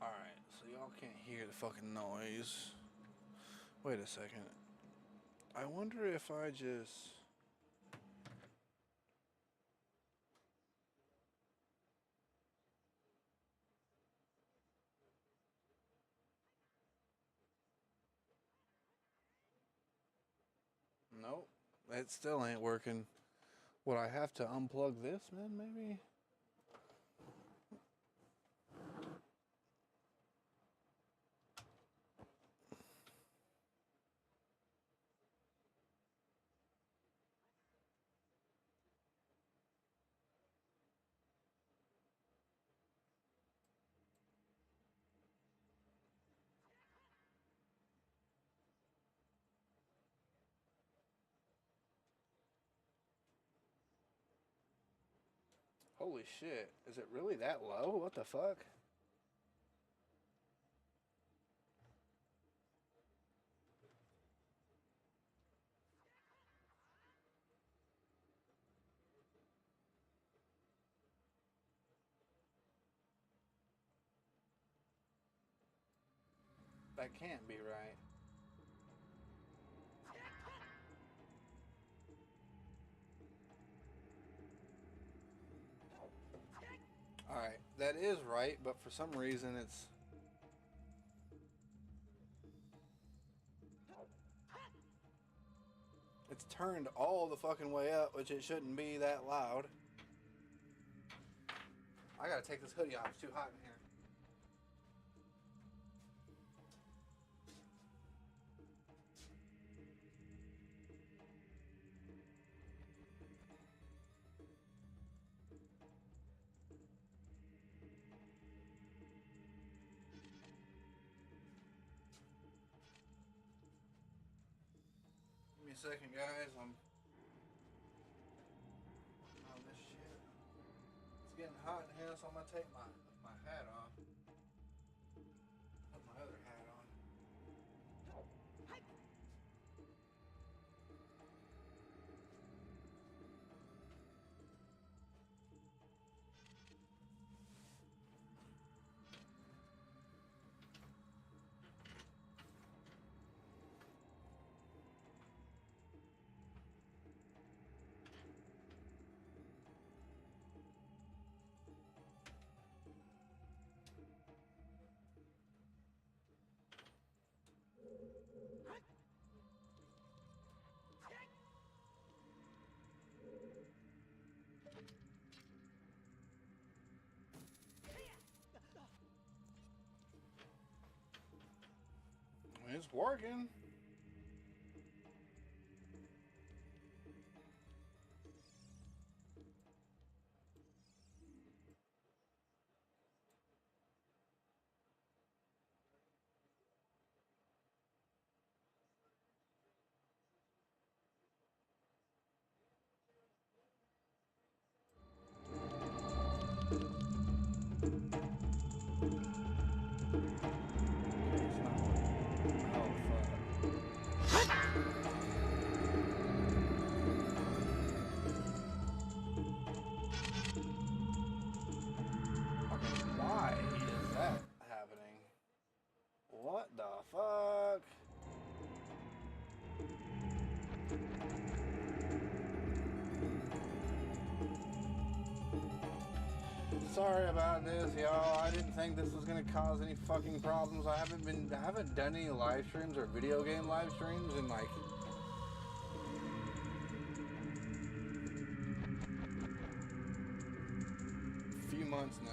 Alright, so y'all can't hear the fucking noise. Wait a second. I wonder if I just... Nope. It still ain't working. Would I have to unplug this, man, maybe? Holy shit. Is it really that low? What the fuck? That can't be right. Alright, that is right, but for some reason it's... It's turned all the fucking way up, which it shouldn't be that loud. I gotta take this hoodie off, it's too hot in here. Give me a second, guys. I'm on this shit. It's getting hot in here, so I'm gonna take my hat off. It's working. Why is that happening? What the fuck? Sorry about this, y'all. I didn't think this was gonna cause any fucking problems. I haven't done any live streams or video game live streams in like a few months now.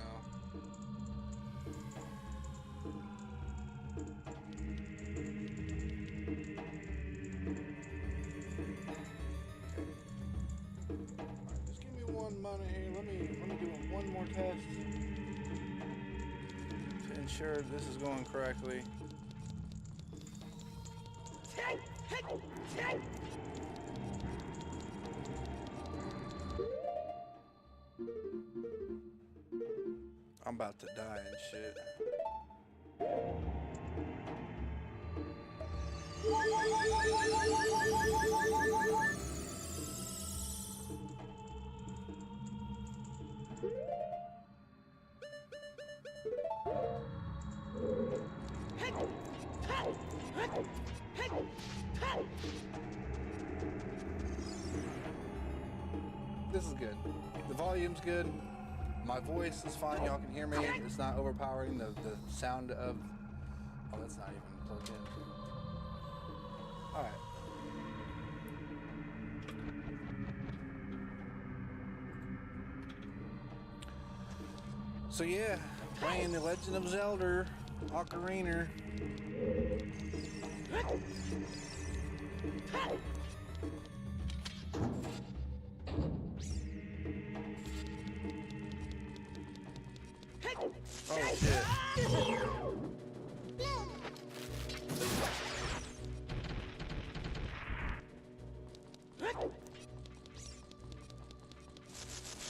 One more test to ensure this is going correctly. I'm about to die and shit. This is good. The volume's good. My voice is fine. Y'all can hear me. It's not overpowering the sound of... Oh, that's not even plugged in. Alright. So yeah, playing The Legend of Zelda Ocarina. Oh shit.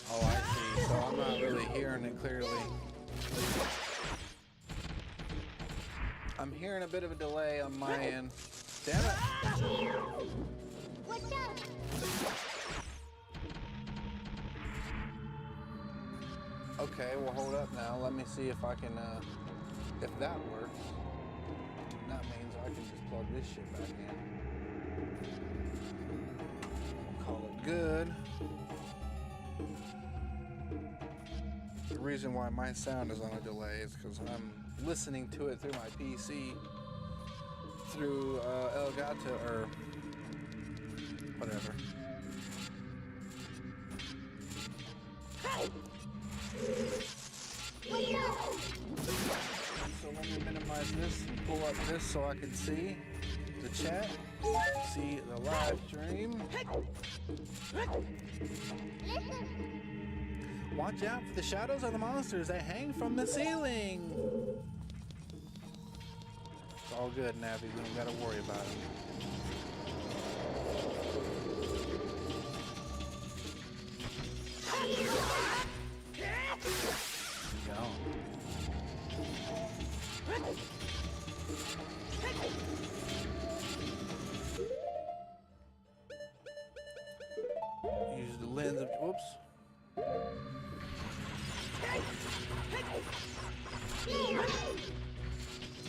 Oh, I see. So I'm not really hearing it clearly. I'm hearing a bit of a delay on my end. Damn it. What's up? Okay, well hold up now. Let me see if I can, if that works. That means I can just plug this shit back in. Call it good. The reason why my sound is on a delay is because I'm listening to it through my PC, through Elgato, or whatever. So let me minimize this and pull up this so I can see the chat, see the live stream. Watch out for the shadows of the monsters that hang from the ceiling. It's all good, Navi. We don't gotta worry about it. Go. Use the lens of... Whoops.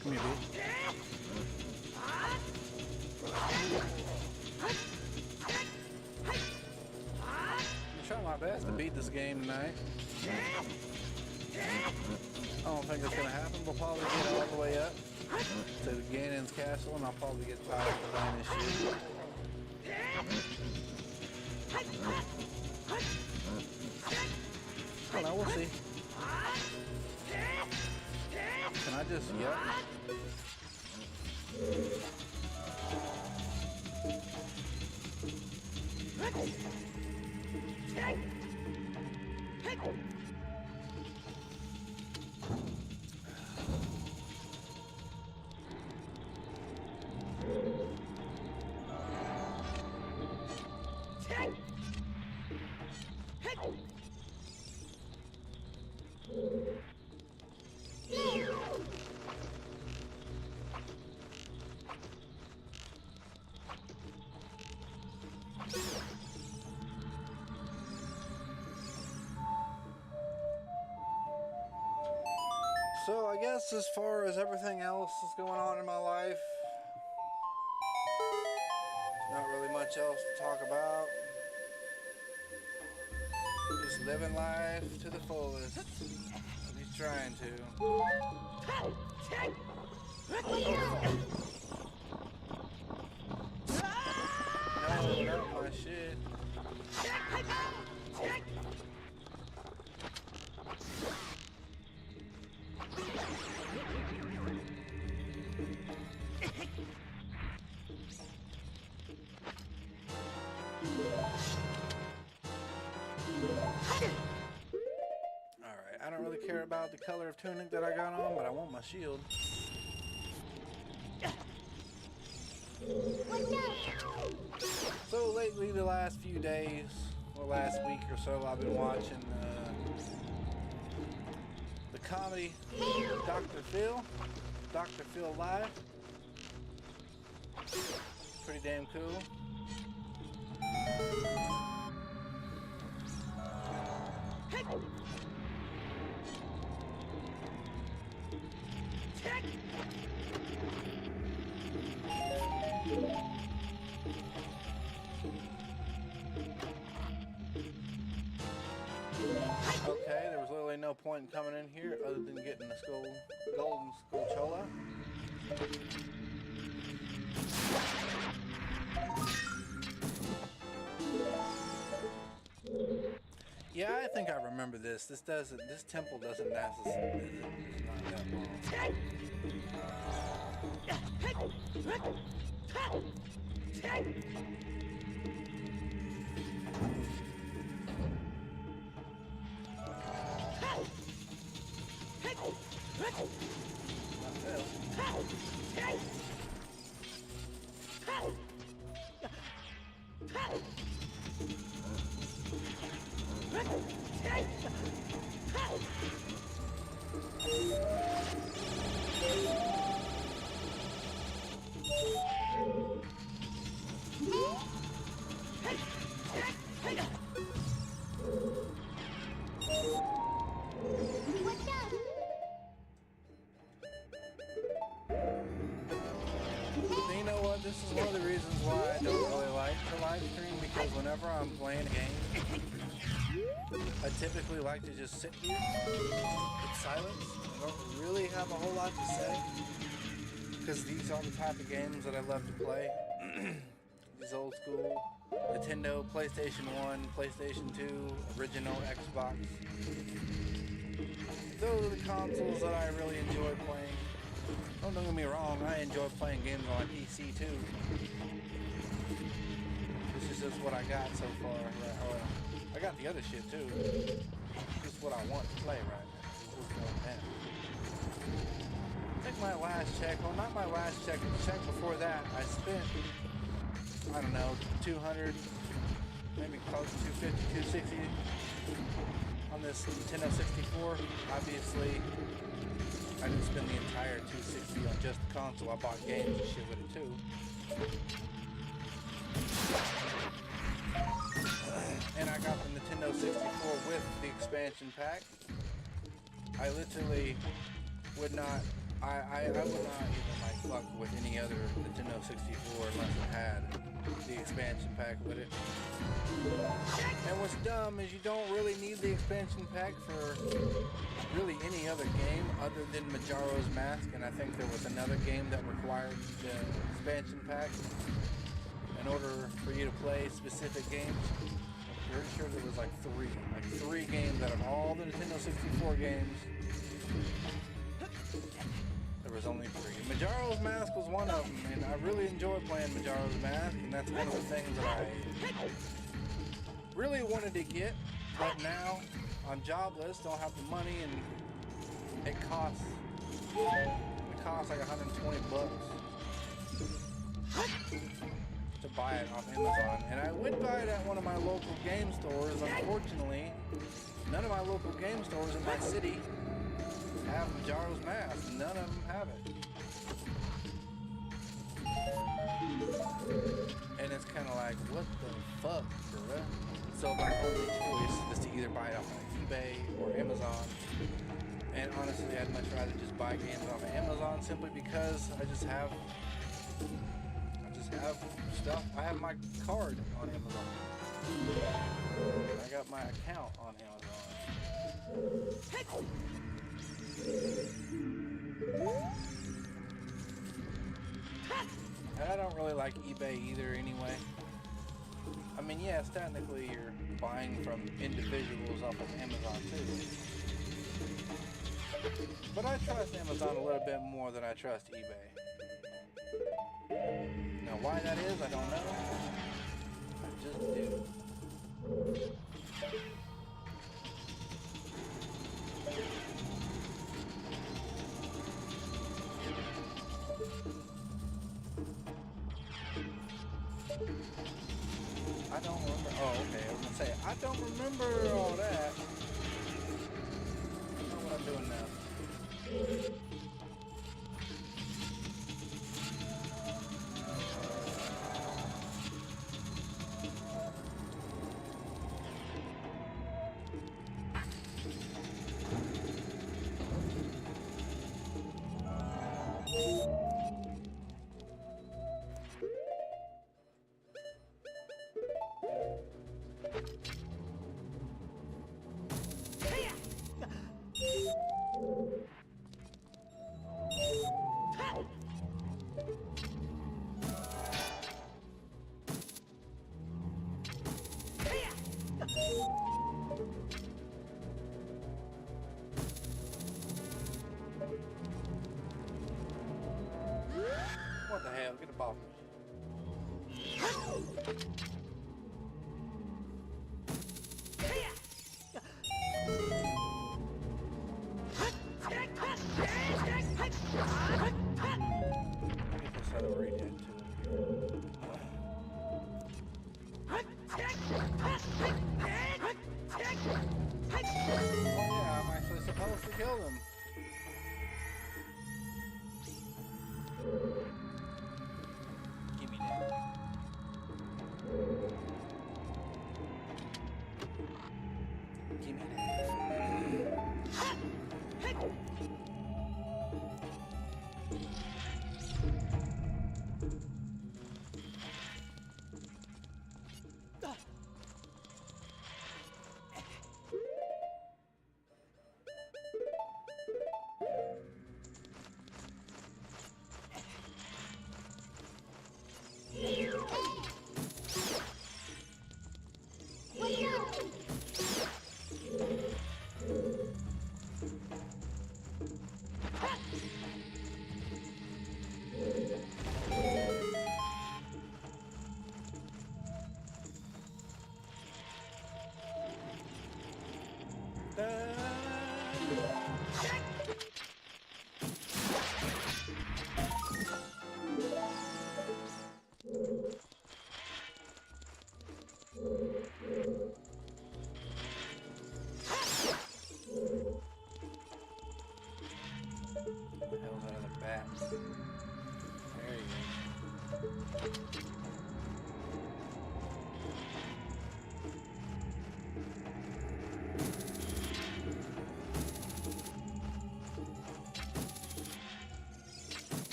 Come here, bitch. I'm trying my best to beat this game tonight. I don't think it's gonna happen. We'll probably get all the way up to Ganon's castle, and I'll probably get tired of playing this shit. I don't know, we'll see. Can I just, yep. guess as far as everything else that's going on in my life, not really much else to talk about. Just living life to the fullest. At least trying to. No, not my shit. Alright, I don't really care about the color of tunic that I got on, but I want my shield. So lately, the last few days, or last week or so, I've been watching the comedy Dr. Phil Live. Pretty damn cool. Okay, there was literally no point in coming in here other than getting a golden Skullchola. Yeah, I think I remember this. This temple doesn't last. It's not that long. You know what? This is one of the reasons why I don't really like to live stream, because whenever I'm playing a game, I typically like to just sit here in silence. I don't really have a whole lot to say, because these are the type of games that I love to play. These old school Nintendo, PlayStation 1, PlayStation 2, original Xbox. Those are the consoles that I really enjoy playing. Don't get me wrong, I enjoy playing games on PC too. This is just what I got so far. I got the other shit too. Just what I want to play right now. I think my last check, well not my last check, the check before that, I spent, I don't know, 200, maybe close to 250, 260 on this Nintendo 64. Obviously, I didn't spend the entire 260 on just the console. I bought games and shit with it too. And I got the Nintendo 64 with the expansion pack. I literally would not, I would not even like fuck with any other Nintendo 64 unless it had the expansion pack with it. And what's dumb is you don't really need the expansion pack for really any other game other than Majora's Mask, and I think there was another game that required the expansion pack in order for you to play specific games. I'm pretty sure there was like three games out of all the Nintendo 64 games. There was only 3. Majora's Mask was one of them, and I really enjoyed playing Majora's Mask, and that's one of the things that I really wanted to get, but now I'm jobless, don't have the money, and it costs like 120 bucks to buy it off Amazon. And I would buy it at one of my local game stores. Unfortunately, none of my local game stores in my city have Majora's Mask. None of them have it. And it's kind of like, what the fuck, bruh? So my only choice is to either buy it off of eBay or Amazon. And honestly, I'd much rather just buy games off of Amazon simply because I just have stuff. I have my card on Amazon. I got my account on Amazon. And I don't really like eBay either anyway. I mean, yes, technically you're buying from individuals off of Amazon too. But I trust Amazon a little bit more than I trust eBay. Now why that is, I don't know. I just do. I don't remember. Oh, okay. I was gonna say I don't remember all that. I know what I'm doing now. What the hell? Get above me. Get this other right hand too. Oh yeah, I'm actually supposed to kill them. Give me that. Give me that. The hell's out of the bat? There you go.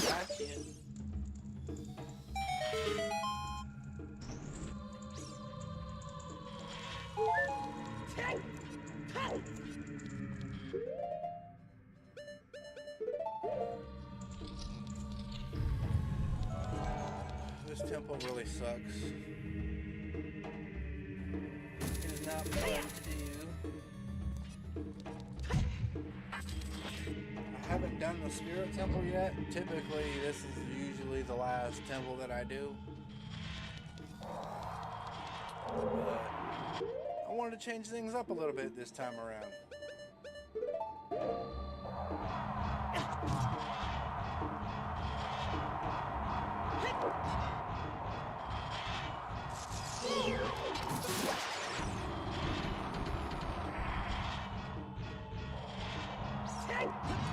Gotcha. This temple really sucks. It is not fun to do. I haven't done the spirit temple yet. Typically, this is usually the last temple that I do. But I wanted to change things up a little bit this time around.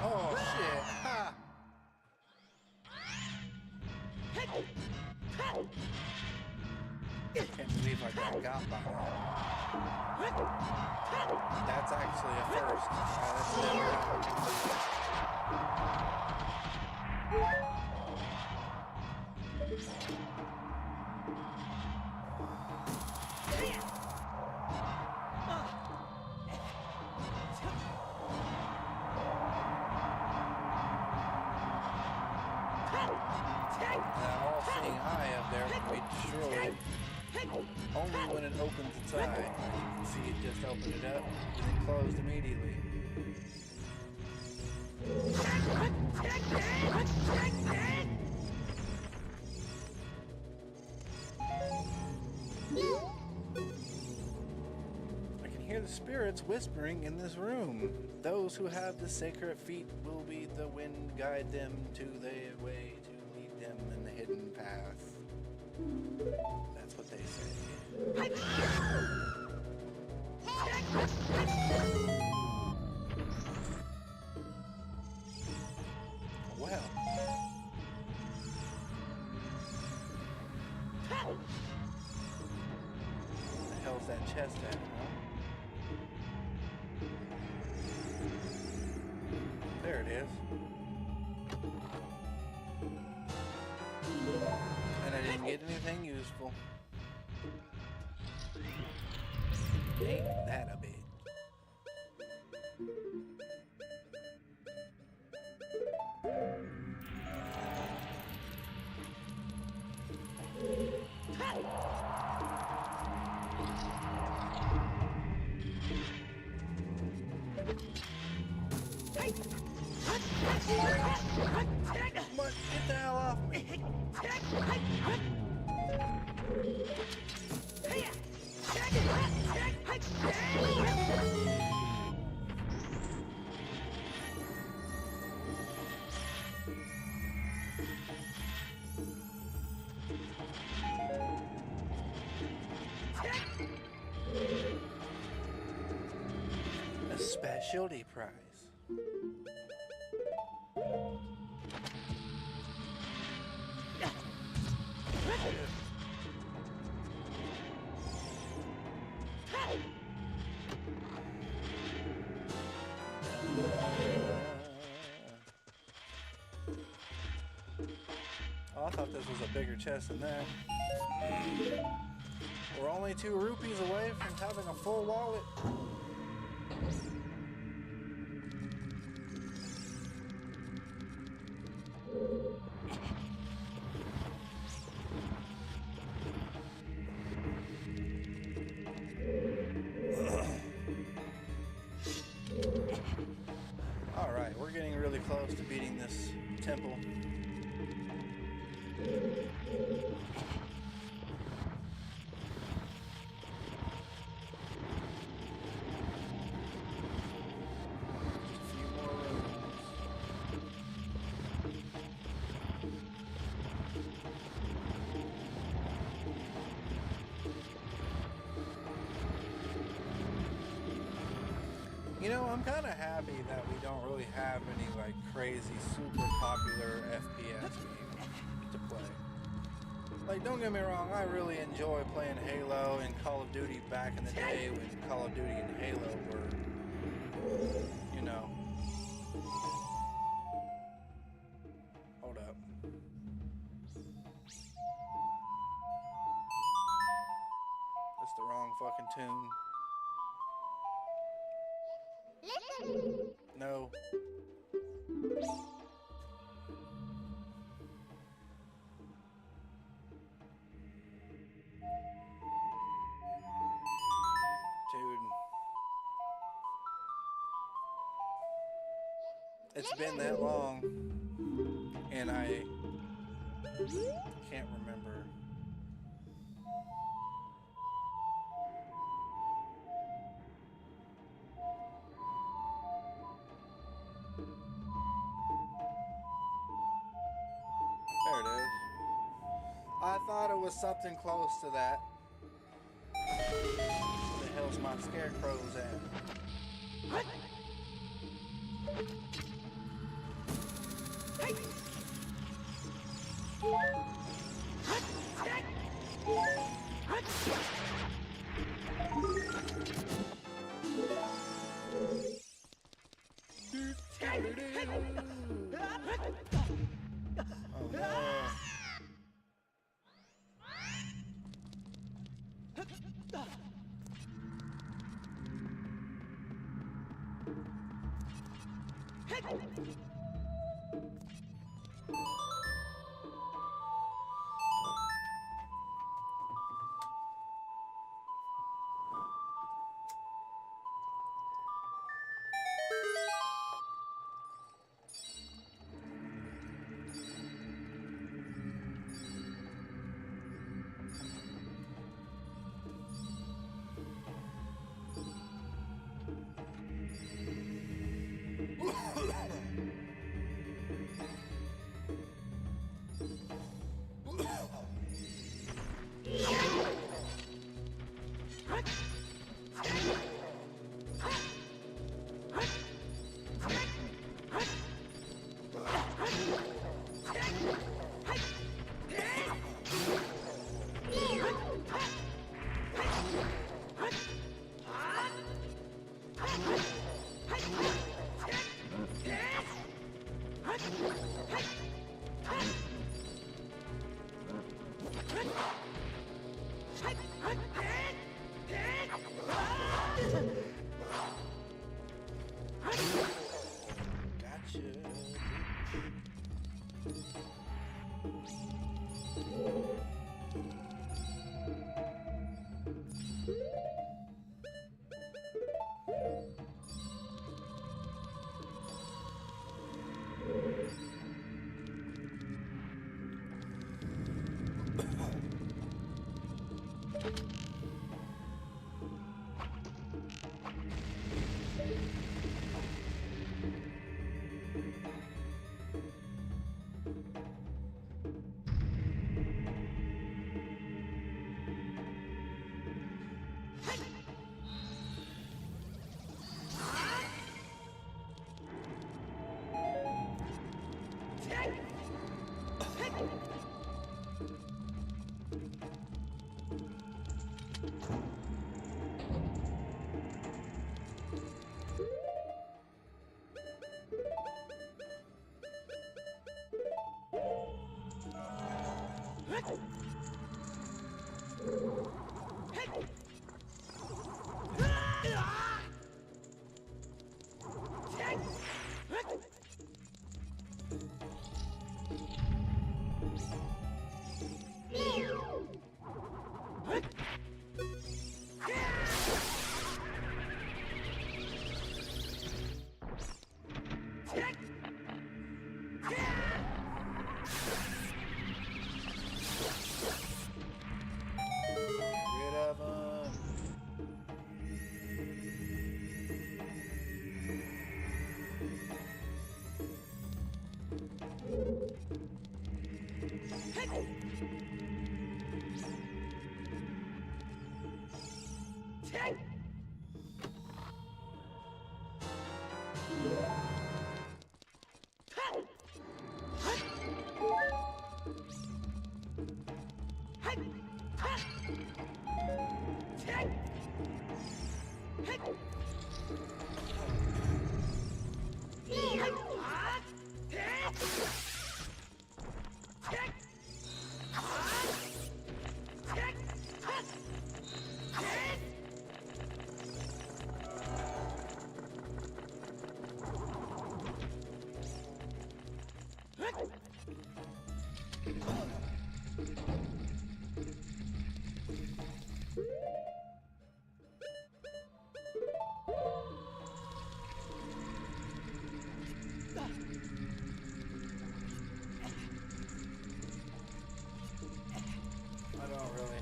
Oh shit! Ha! Can't believe I got by that. That's actually a first. That's never happened. That all-seeing eye up there can be destroyed only when it opens its eye. You can see it just opened it up and it closed immediately. I can hear the spirits whispering in this room. Those who have the sacred feet will be the wind guide them to their way to lead them in the hidden path. That's what they say. Well. What the hell's that chest at, huh? There it is. And I didn't get anything useful. Ain't that a bitch? What? Get the hell off me! A specialty prize. Oh, I thought this was a bigger chest than that. We're only 2 rupees away from having a full wallet. Alright, we're getting really close to beating this temple. You know, I'm kind of happy that we don't really have any like crazy super popular FPS games to play. Like, don't get me wrong, I really enjoy playing Halo and Call of Duty back in the day when Call of Duty and Halo were, you know. Hold up. That's the wrong fucking tune. No. Dude. It's been that long, and I can't remember. There it is. I thought it was something close to that. Where the hell's my scarecrows at?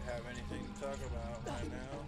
Have anything to talk about right now.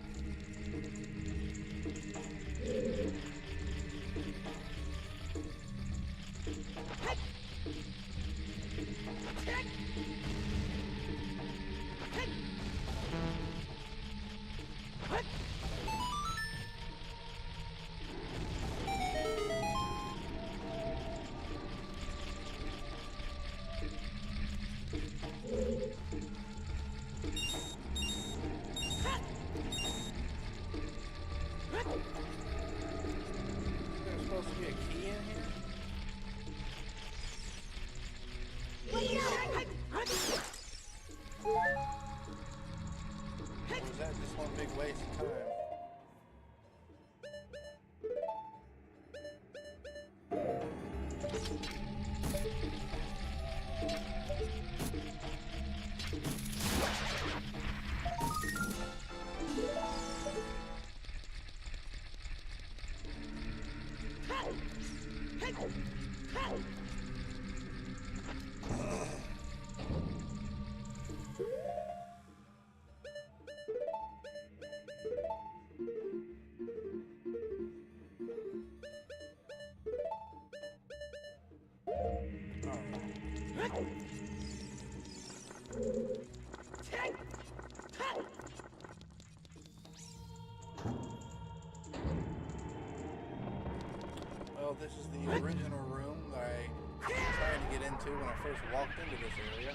I first walked into this area.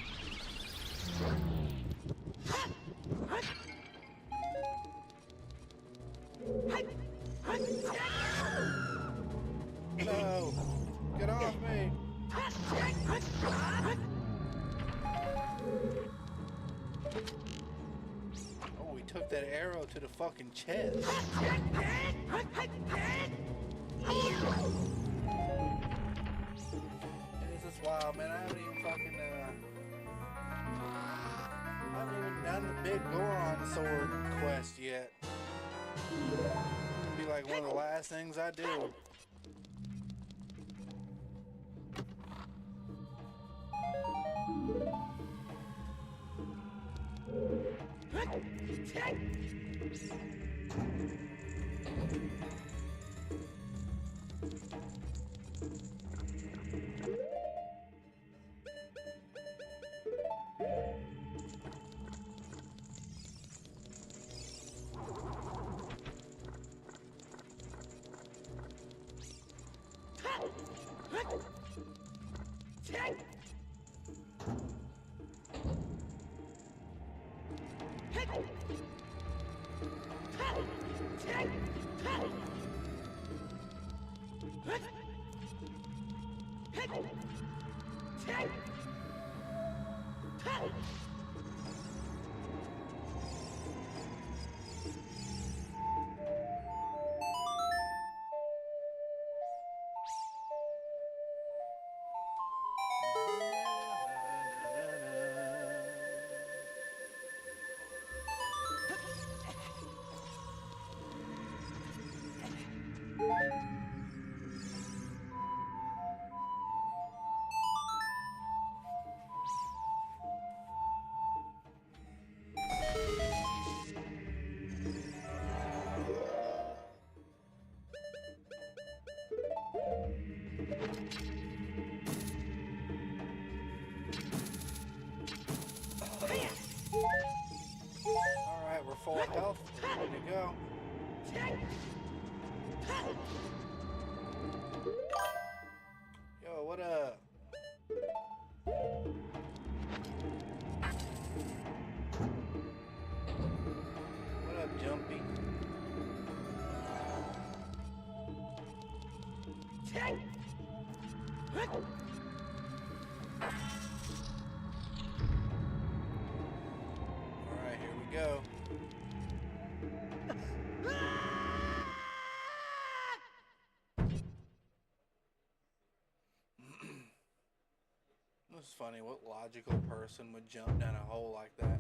No! Get off me! Oh, we took that arrow to the fucking chest. This is wild, man. I haven't even fucking, I haven't even done the big Goron sword quest yet. It'll be like one of the last things I do. Alright, we're full of health. We're ready to go. Yo, what up? What up, Jumpy? Alright, here we go. It's funny, what logical person would jump down a hole like that?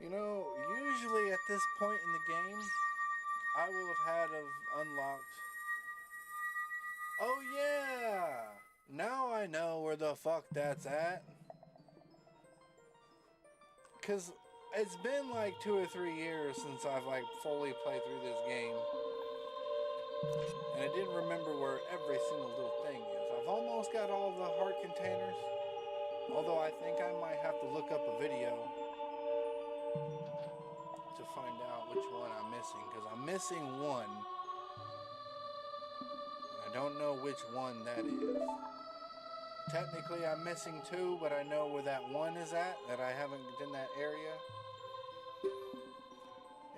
You know, usually at this point in the game, I will have had unlocked. Oh yeah! Now I know where the fuck that's at. Cause it's been like 2 or 3 years since I've like fully played through this game. And I didn't remember where every single little thing is. I've almost got all the heart containers. Although I think I might have to look up a video to find out which one I'm missing. Because I'm missing one. I don't know which one that is. Technically I'm missing 2, but I know where that one is at. That I haven't in that area.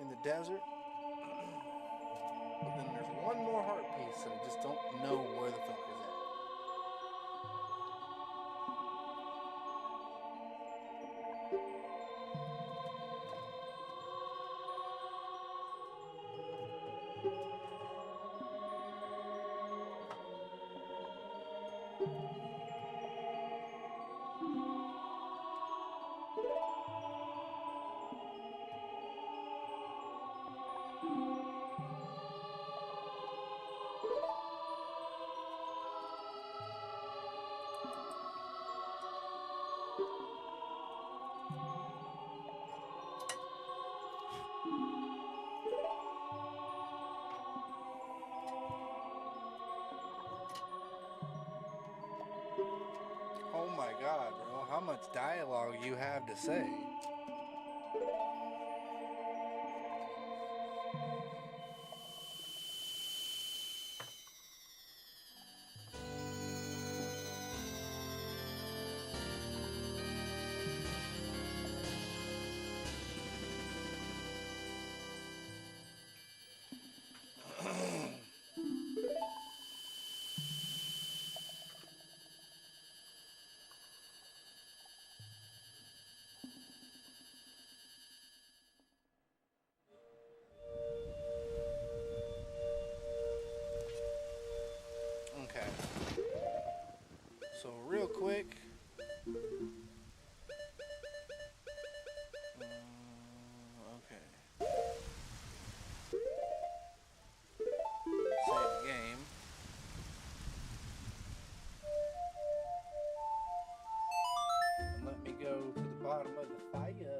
In the desert. But then there's one more heart piece that I just don't know where the fuck is at. Oh my god, bro. How much dialogue you have to say? Okay. So real quick. Okay. Save the game. And let me go to the bottom of the fire.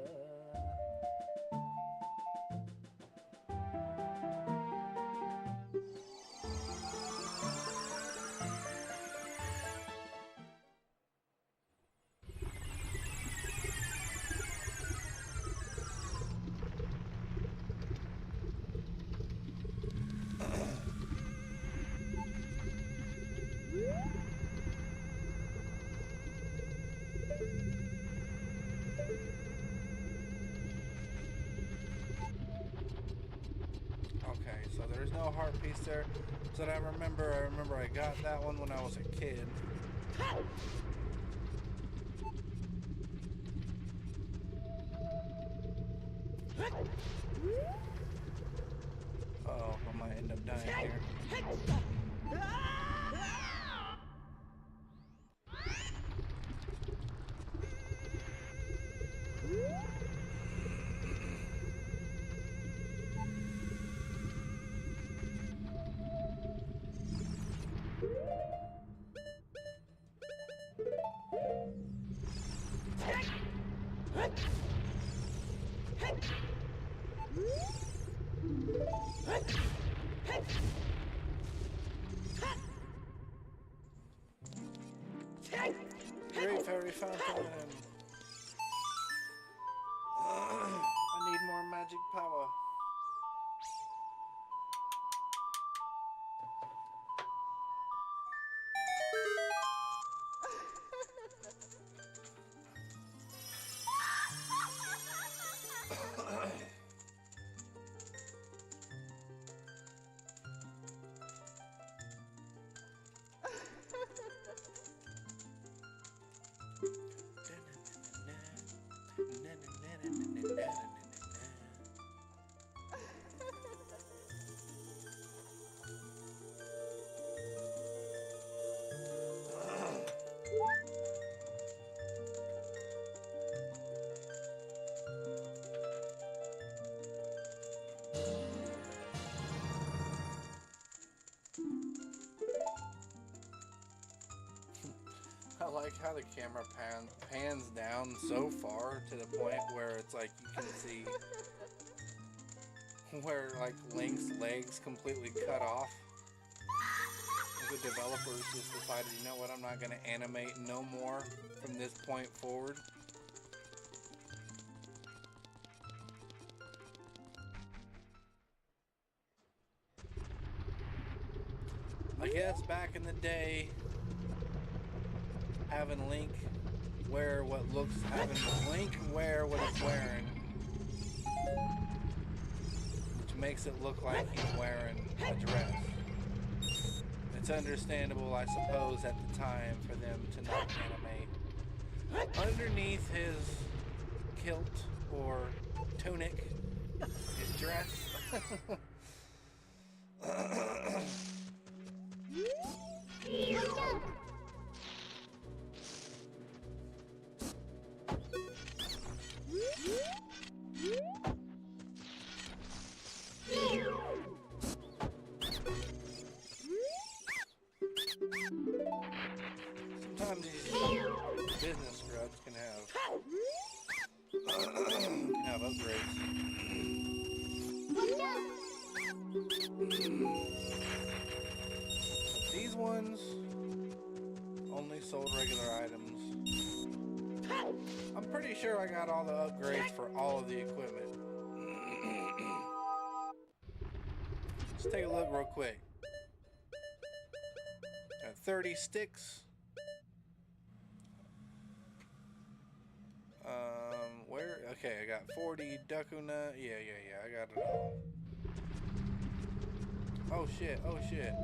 Okay, so there's no heart piece there. So I remember I got that one when I was a kid. Oh, I might end up dying here. Great fairy fountain. I need more magic power. like how the camera pans down so far to the point where it's like you can see where like Link's legs completely cut off. The developers just decided, you know what, I'm not going to animate no more from this point forward. I guess back in the day, having Link wear what he's wearing, which makes it look like he's wearing a dress. It's understandable, I suppose, at the time for them to not animate underneath his kilt or tunic, his dress. Sometimes these business scrubs can have upgrades. These ones only sold regular items. I'm pretty sure I got all the upgrades for all of the equipment. Let's take a look real quick. Got 30 sticks. Where? Okay, I got 40 Dakuna. Yeah, I got it all. Oh shit, oh shit.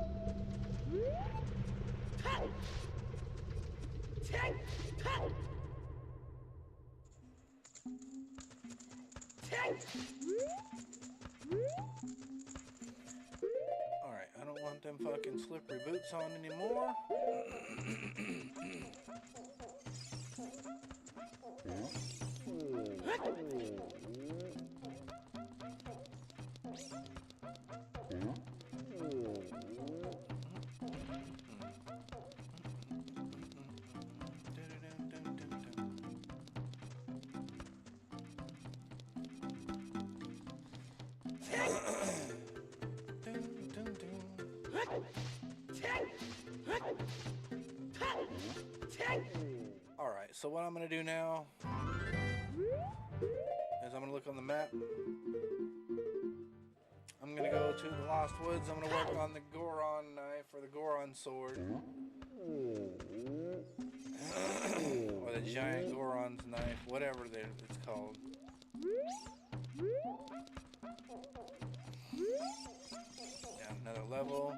Alright, I don't want them fucking slippery boots on anymore. Alright, so what I'm going to do now is I'm going to look on the map. I'm going to go to the Lost Woods. I'm going to work on the Goron knife or the Goron sword. Or the giant Goron's knife, whatever it's called. Down another level.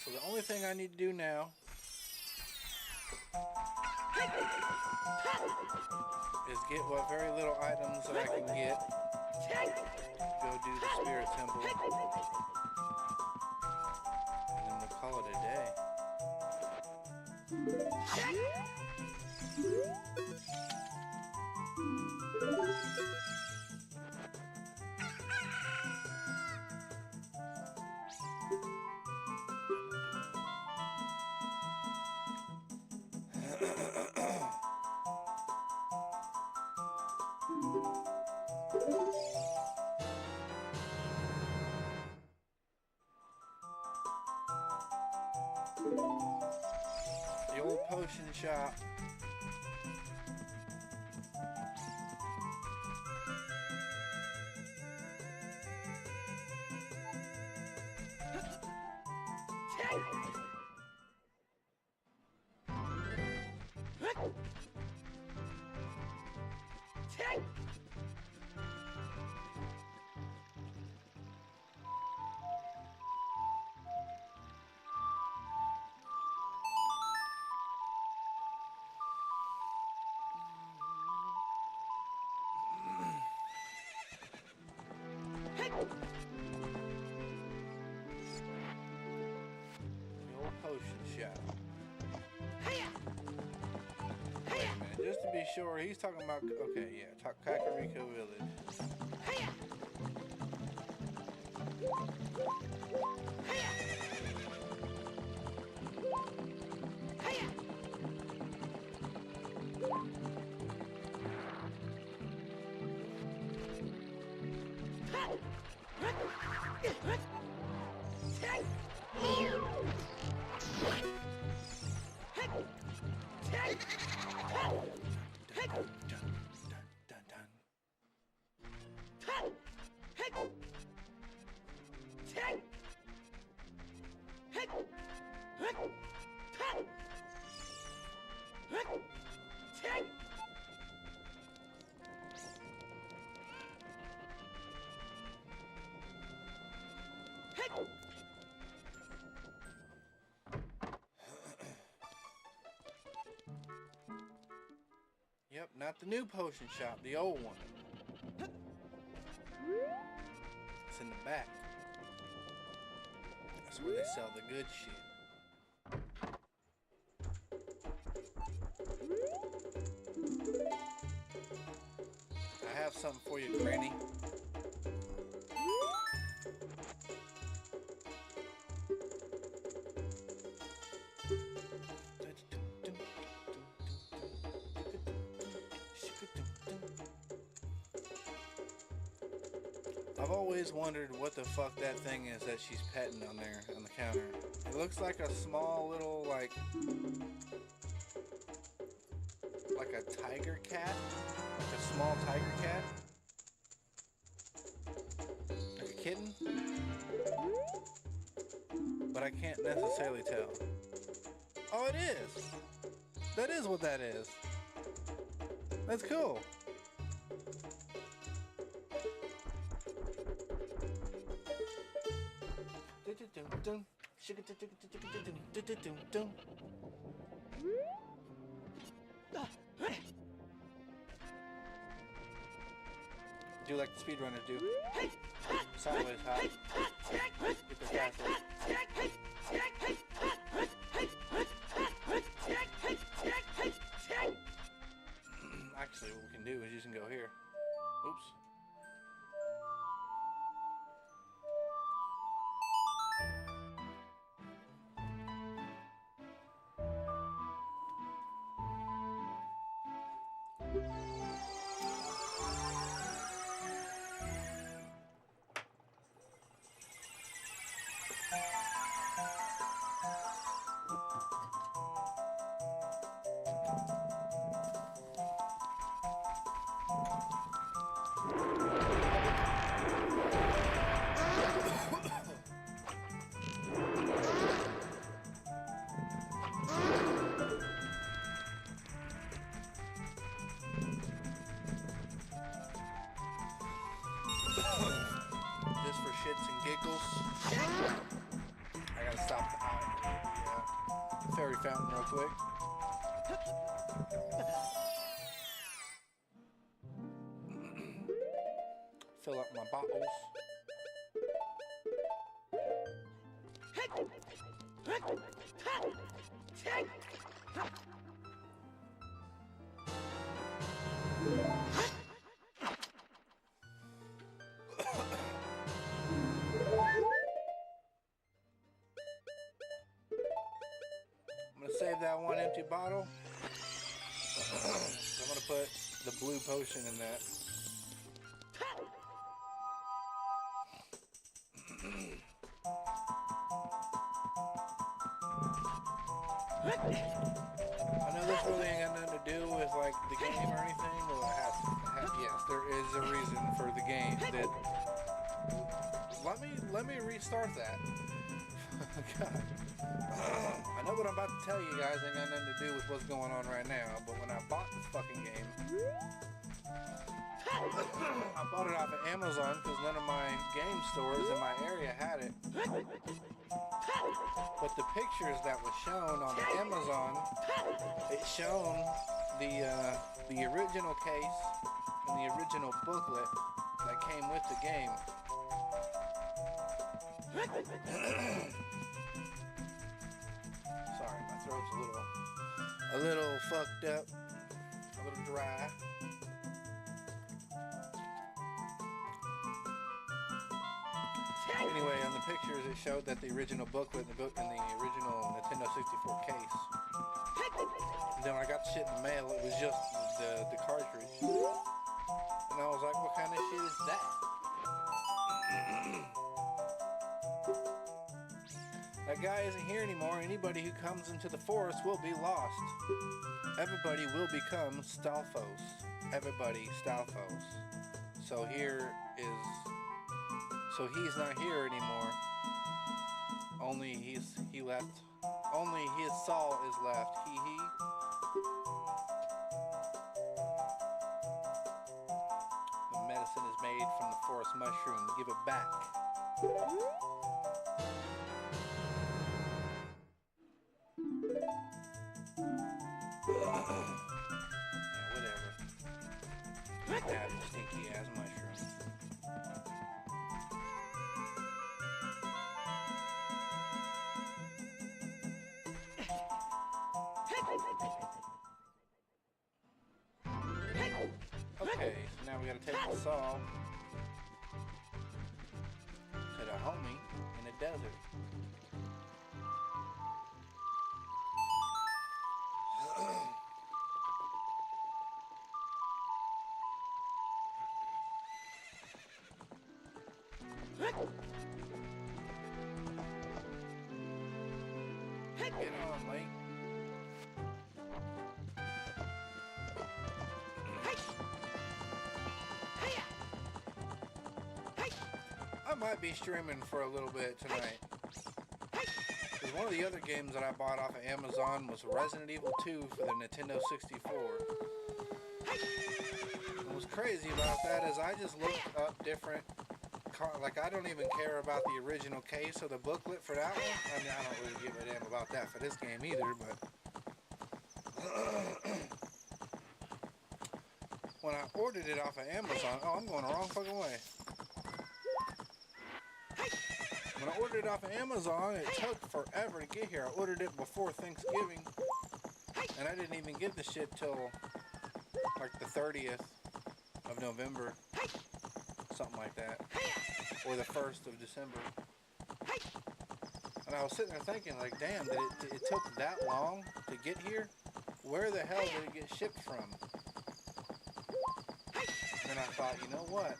So the only thing I need to do now is get what very little items that I can get. Go do the Spirit Temple. And then we'll call it a day. The old potion shop. Potion shop. Wait a minute, just to be sure he's talking about. Okay, yeah, Kakariko Village. Yep, not the new potion shop, the old one. It's in the back. That's where they sell the good shit. I have something for you, Granny. I've always wondered what the fuck that thing is that she's petting on there on the counter. It looks like a small little like a tiger cat, like a small tiger cat, like a kitten, but I can't necessarily tell. Oh, it is. That is what that is. That's cool. Do like the speedrunners do. Sideways hop. Get the fast one. Actually, what we can do is you can go here. Oops. Just for shits and giggles. I gotta stop the fairy fountain real quick. Fill up my bottles. I'm gonna save that one empty bottle. I'm gonna put the blue potion in that. I know this really ain't got nothing to do with like the game or anything. Well, it has. Yes, there is a reason for the game. That let me restart that. God. I know what I'm about to tell you guys ain't got nothing to do with what's going on right now, but when I bought this fucking game, I bought it off of Amazon because none of my game stores in my area had it. But the pictures that was shown on Amazon, it shown the original case and the original booklet that came with the game. Sorry, my throat's a little fucked up. little dry. Anyway, on the pictures it showed that the original booklet in the original Nintendo 64 case. And then when I got the shit in the mail, it was just the cartridge. And I was like, what kind of shit is that? That guy isn't here anymore. Anybody who comes into the forest will be lost. Everybody will become Stalfos. Everybody Stalfos. So he's not here anymore. Only he left. Only his soul is left. Hee. The medicine is made from the forest mushroom. Give it back. Yeah, whatever. That stinky ass mushroom. Okay, so now we gotta take the saw to the homie in the desert. Get on, mate. I might be streaming for a little bit tonight. Because one of the other games that I bought off of Amazon was Resident Evil 2 for the Nintendo 64. What was crazy about that is I just looked up different, like I don't even care about the original case or the booklet for that one. I mean, I don't really give a damn about that for this game either, but when I ordered it off of Amazon, oh, I'm going the wrong fucking way. When I ordered it off of Amazon, it took forever to get here. I ordered it before Thanksgiving, and I didn't even get the shit till like the 30th of November, something like that, or the 1st of December. And I was sitting there thinking, like, damn, it took that long to get here? Where the hell did it get shipped from? And then I thought, you know what?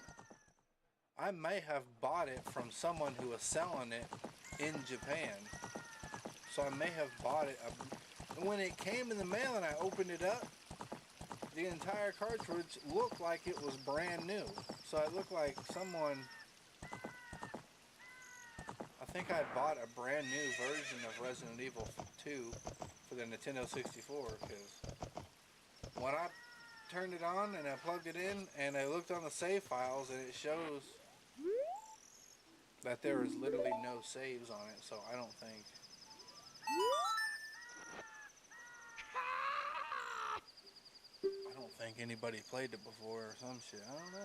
I may have bought it from someone who was selling it in Japan. So I may have bought it. And when it came in the mail and I opened it up, the entire cartridge looked like it was brand new. So it looked like someone, I think I bought a brand new version of Resident Evil 2 for the Nintendo 64, because when I turned it on and I plugged it in and I looked on the save files, and it shows that there is literally no saves on it, so I don't think anybody played it before or some shit. I don't know.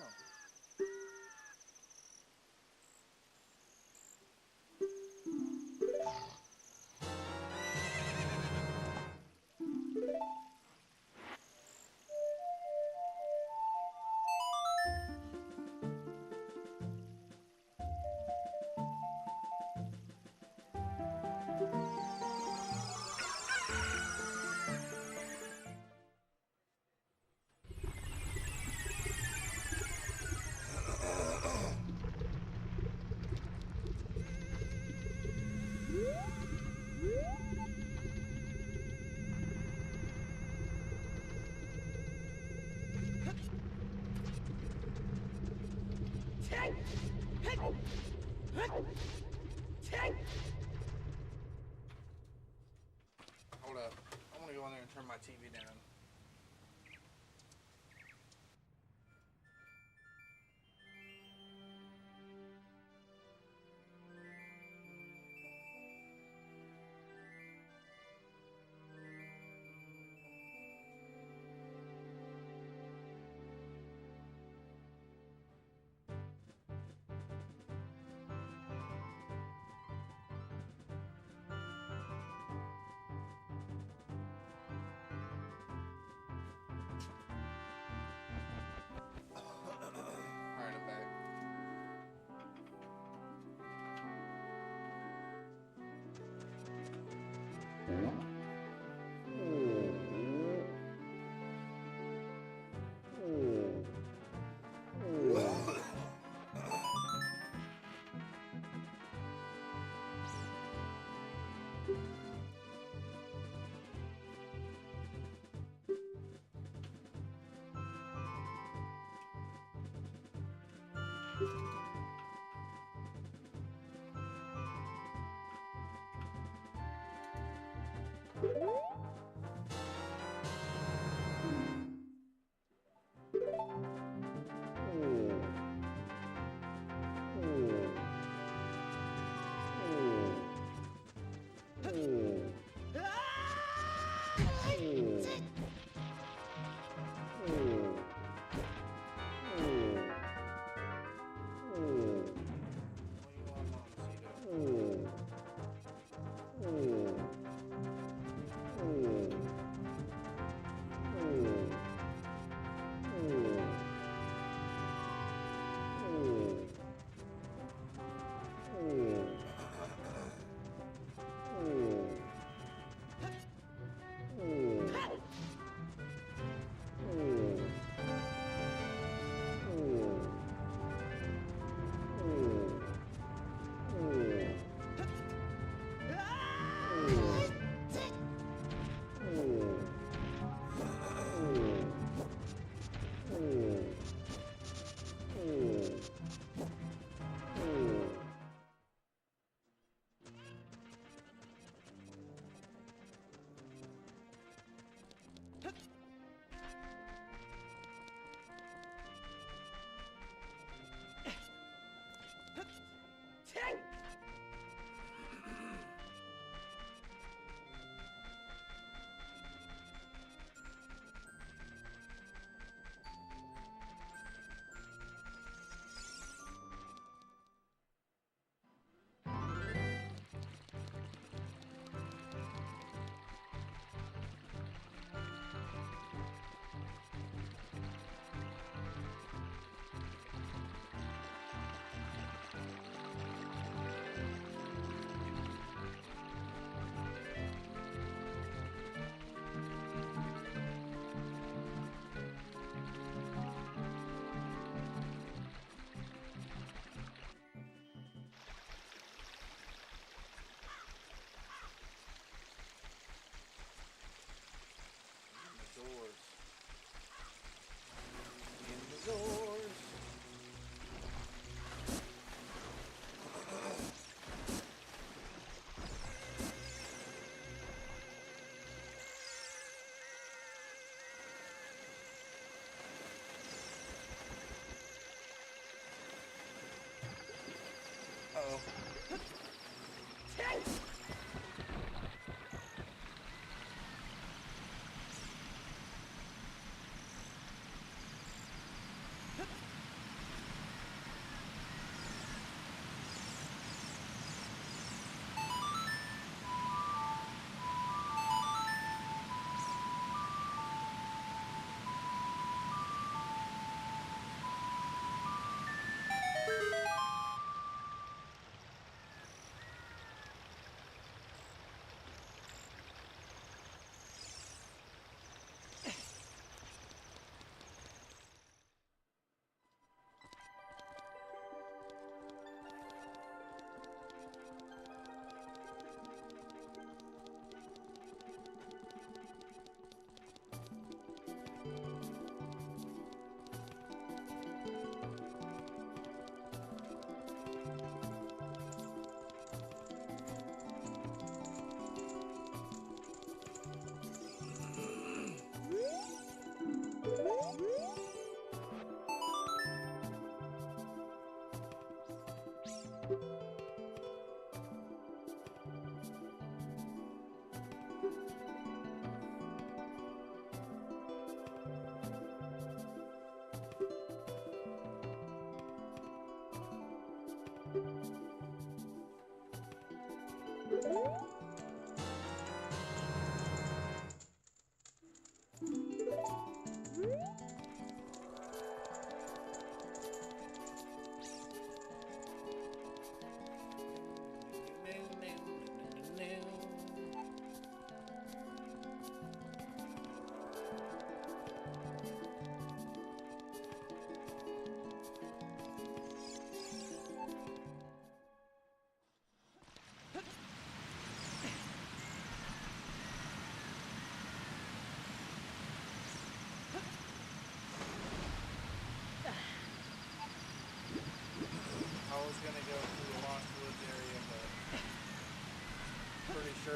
Hold up. I want to go in there and turn my TV down. Uh-oh.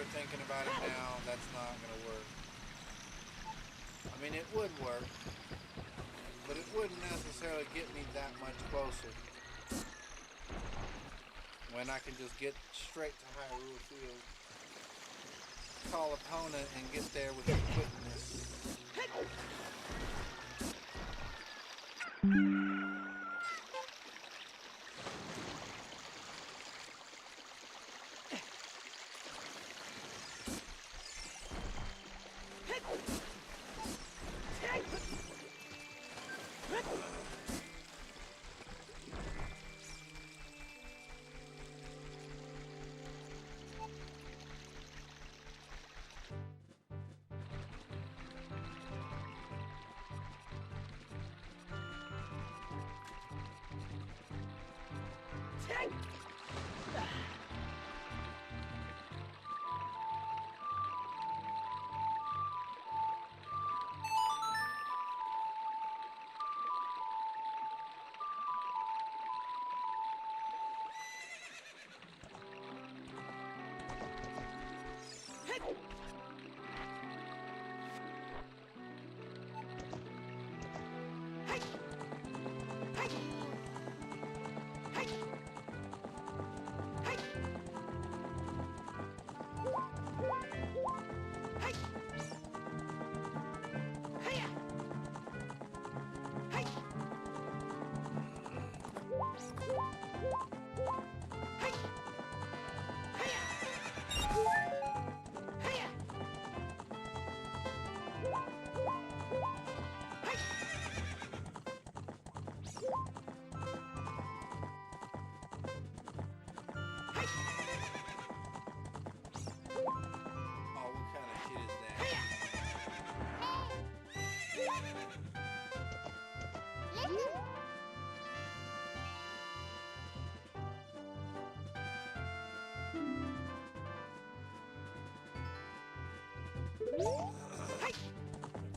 sure thinking about it now, that's not gonna work. I mean, it would work, but it wouldn't necessarily get me that much closer. When I can just get straight to Hyrule Field, call opponent, and get there with quickness.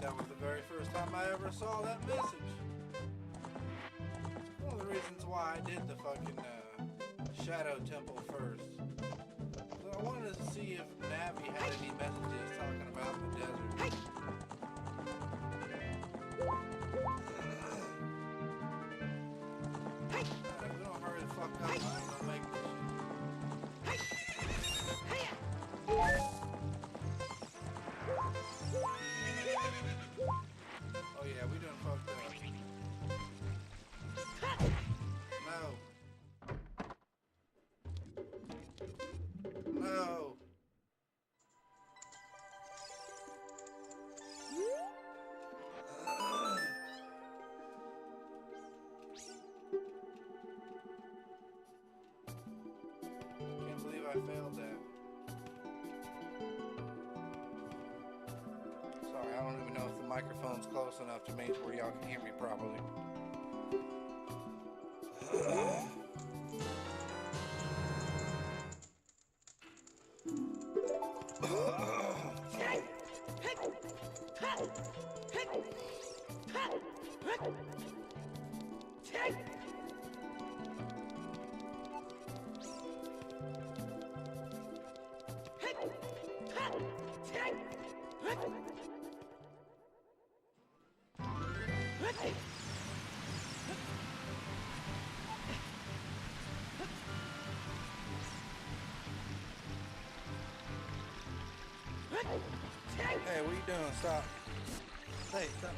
That was the very first time I ever saw that message. One of the reasons why I did the fucking Shadow Temple first. So I wanted to see if Navi had any messages talking about the desert. If we don't hurry the fuck up, I'm gonna make this shit. Oh yeah, we done fucked up. No. No. Can't believe I failed that. Sorry, I don't even know if the microphone's close enough to me to where y'all can hear me properly. Hey, what are you doing? Stop. Hey, stop.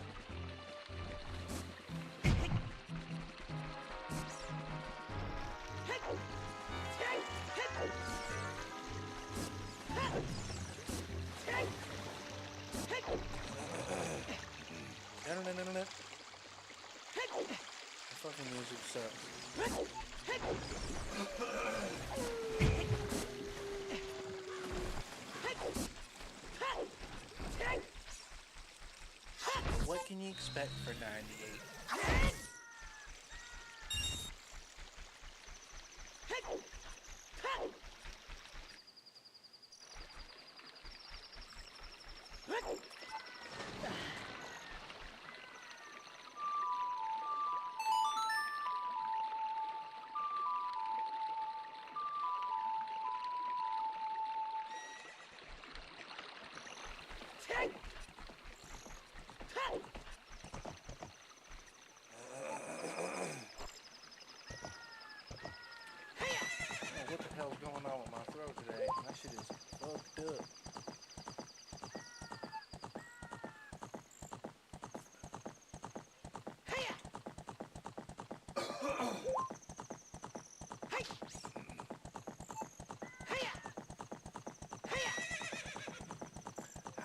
The fucking music sucks. What can you expect for 98?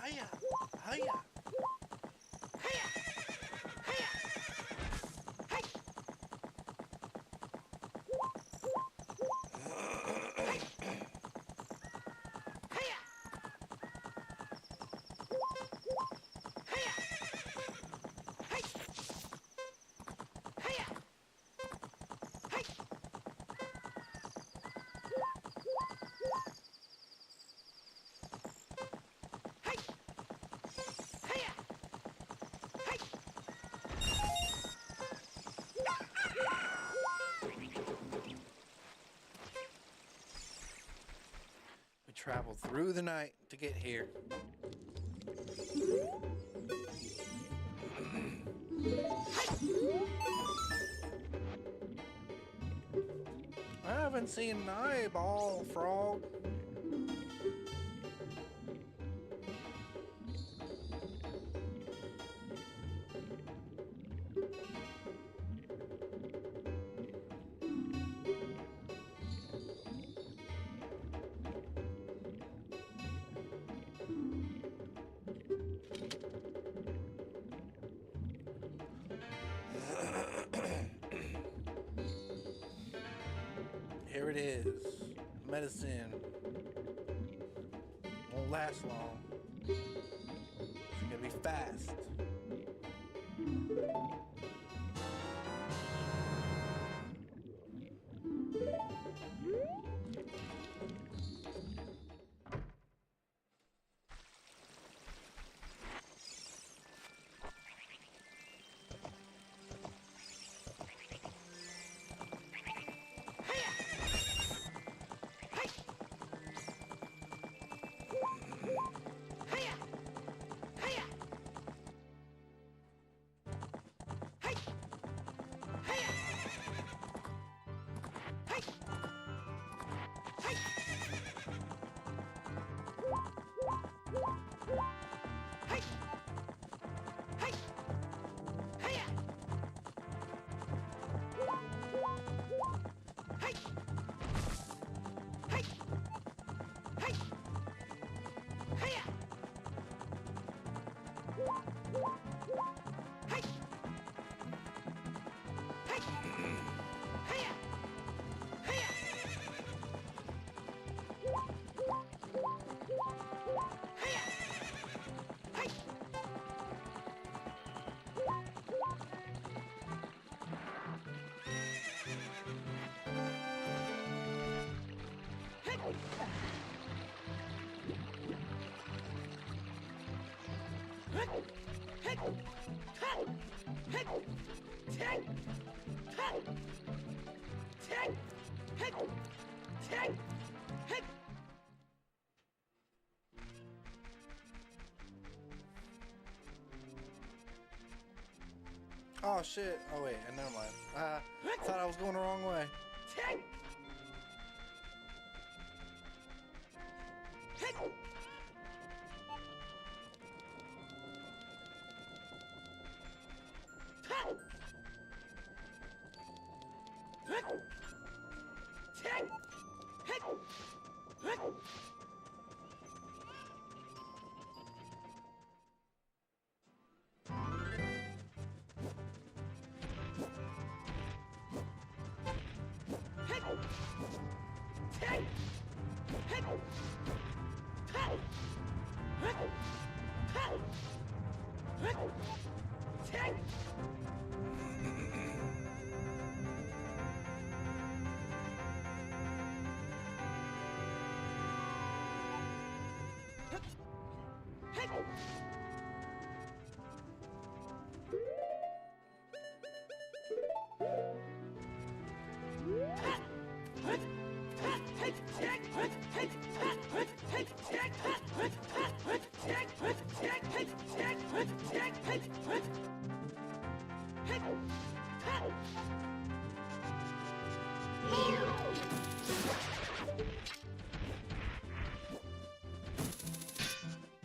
Hiya! Hiya! We traveled through the night to get here. I haven't seen an eyeball frog. Here it is. Medicine. Won't last long. It's gonna be fast. Oh shit. Oh wait, never mind. Thought I was going the wrong way.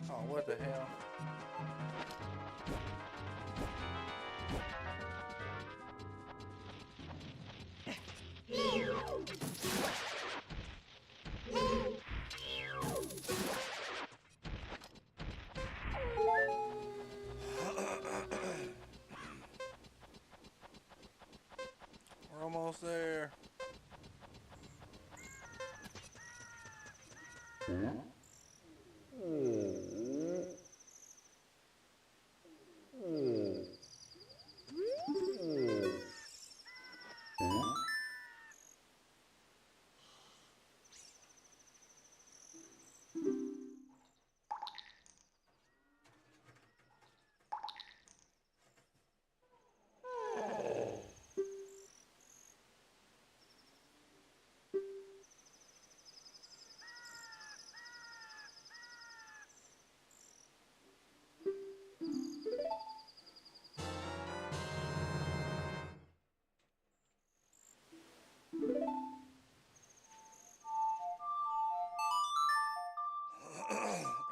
Oh, what the hell? almost there.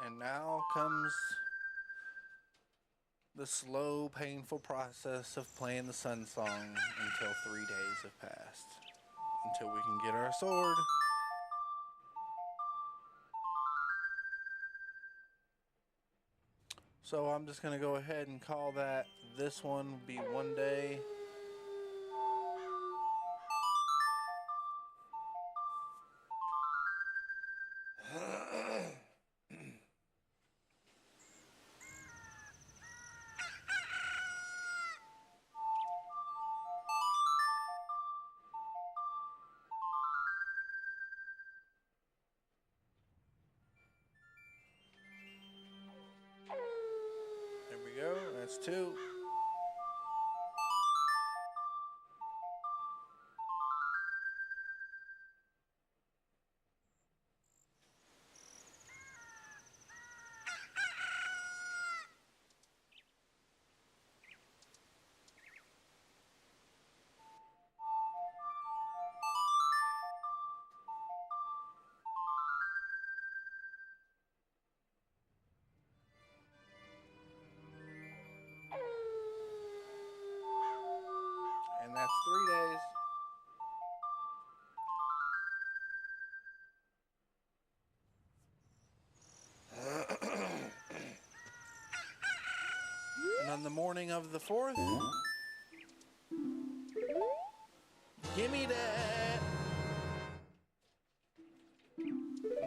And now comes the slow, painful process of playing the sun song until 3 days have passed. Until we can get our sword. So I'm just going to go ahead and call that this one will be 1 day. There we go. That's 2. And that's 3 days. And on the morning of the 4th, gimme that!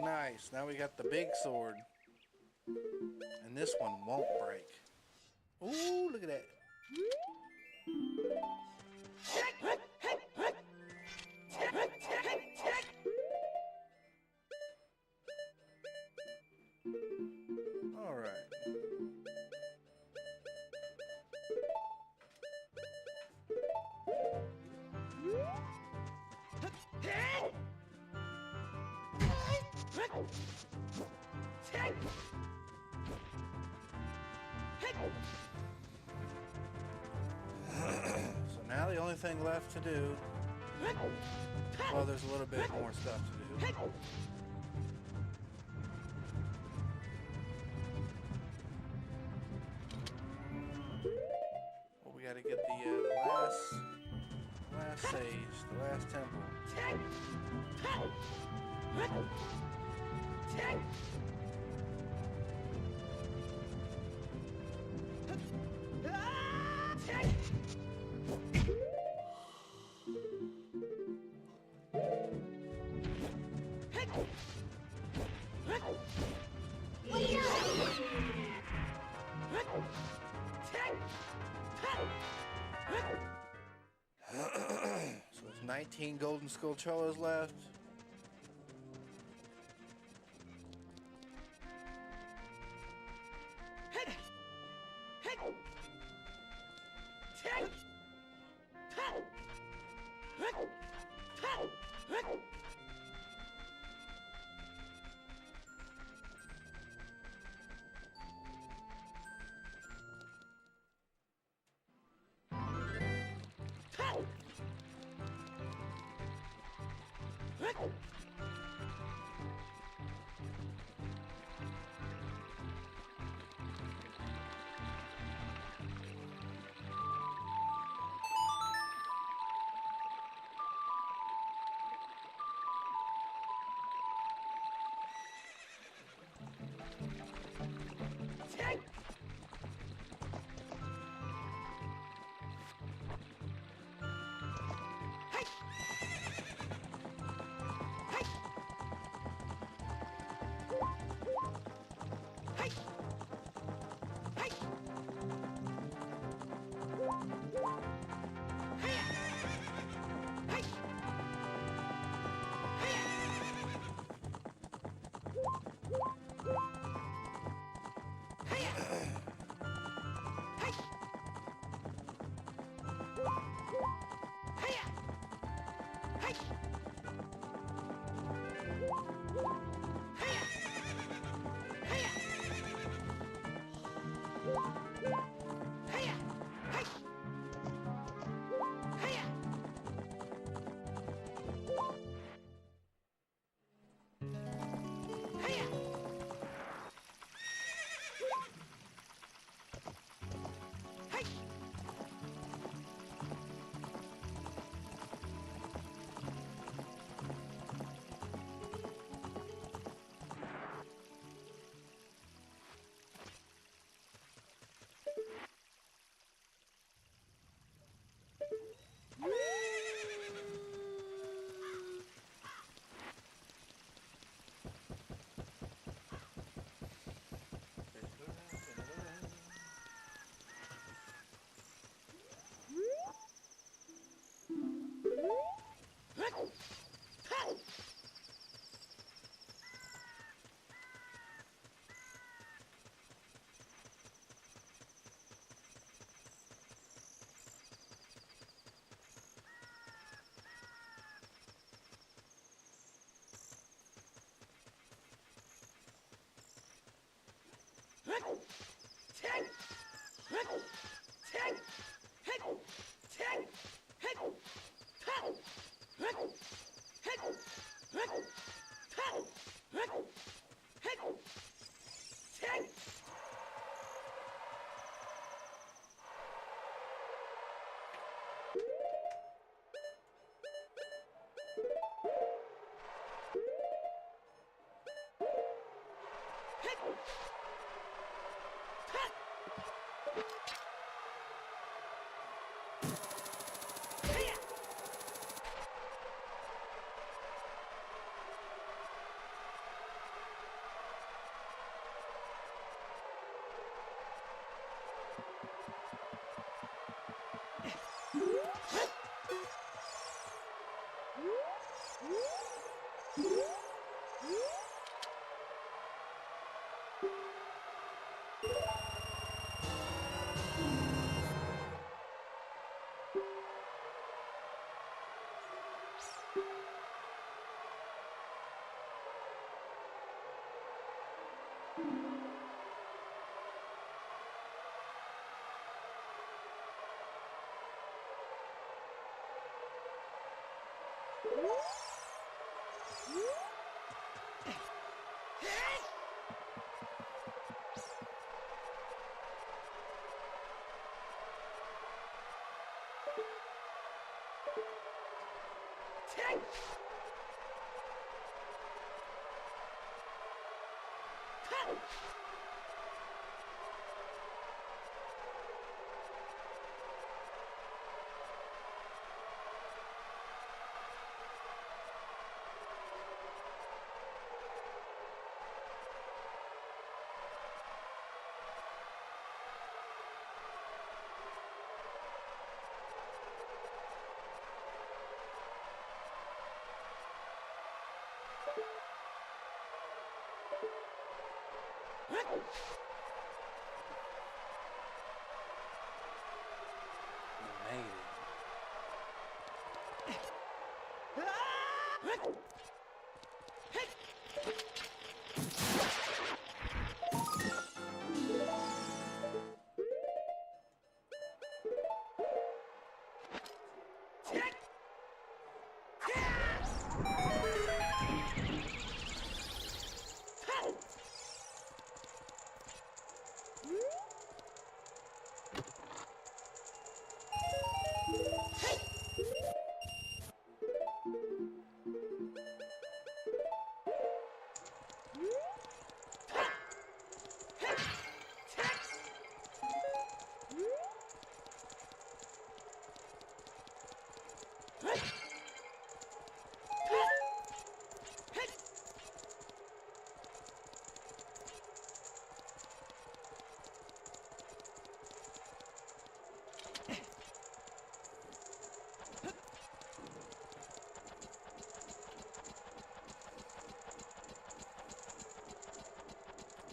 Nice, now we got the big sword. And this one won't break. Ooh, look at that. All right. So now the only thing left to do, well, there's a little bit more stuff to do. Well, we got to get the last sage, the last temple. So there's 19 golden skulltulas left.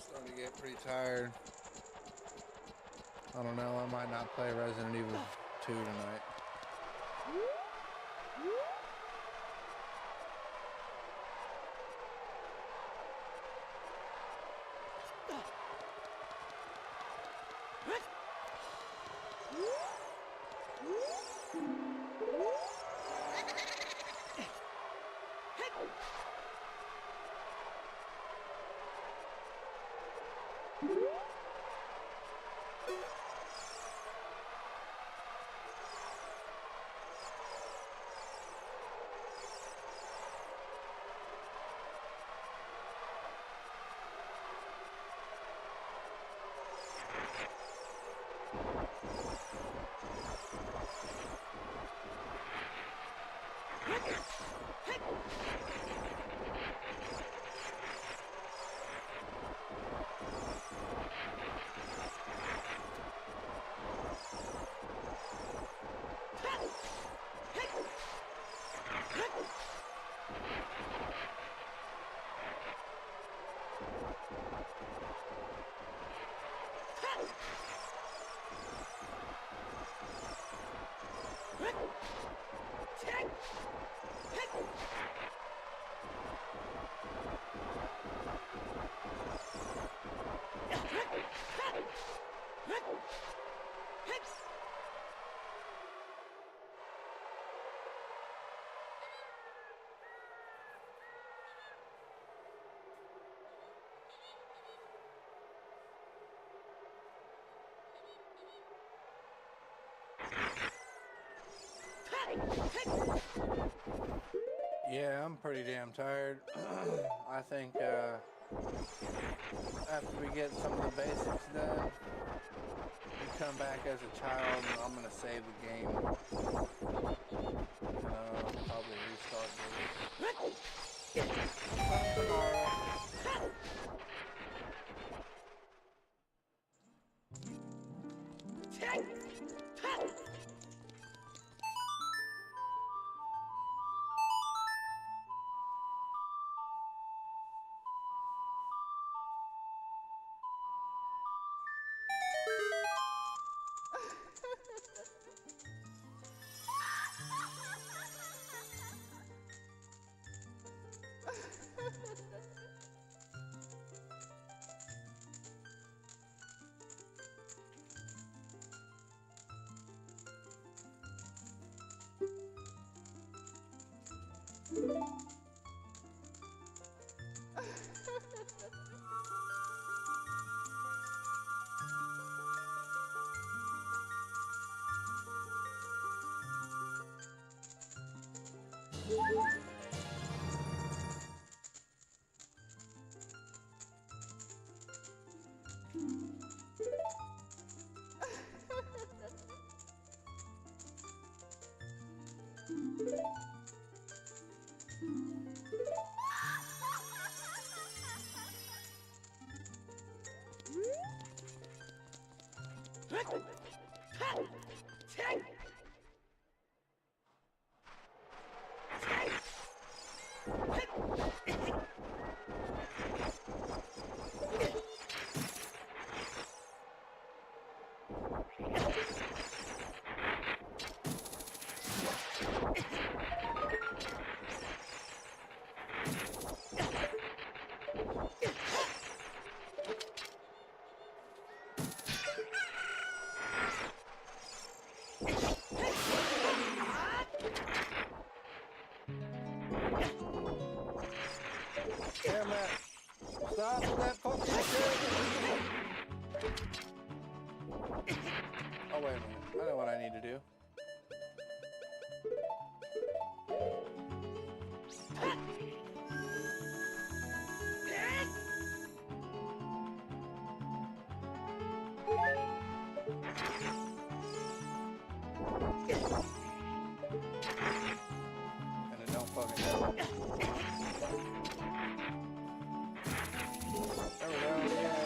Starting to get pretty tired. I don't know, I might not play Resident Evil 2 tonight. Yeah, I'm pretty damn tired. I think after we get some of the basics done, we come back as a child and I'm gonna save the game. Probably restart this. Tomorrow. Damn it. Stop that fucking shit! Oh, wait a minute. I know what I need to do. And it don't fucking happen. There we go, yay.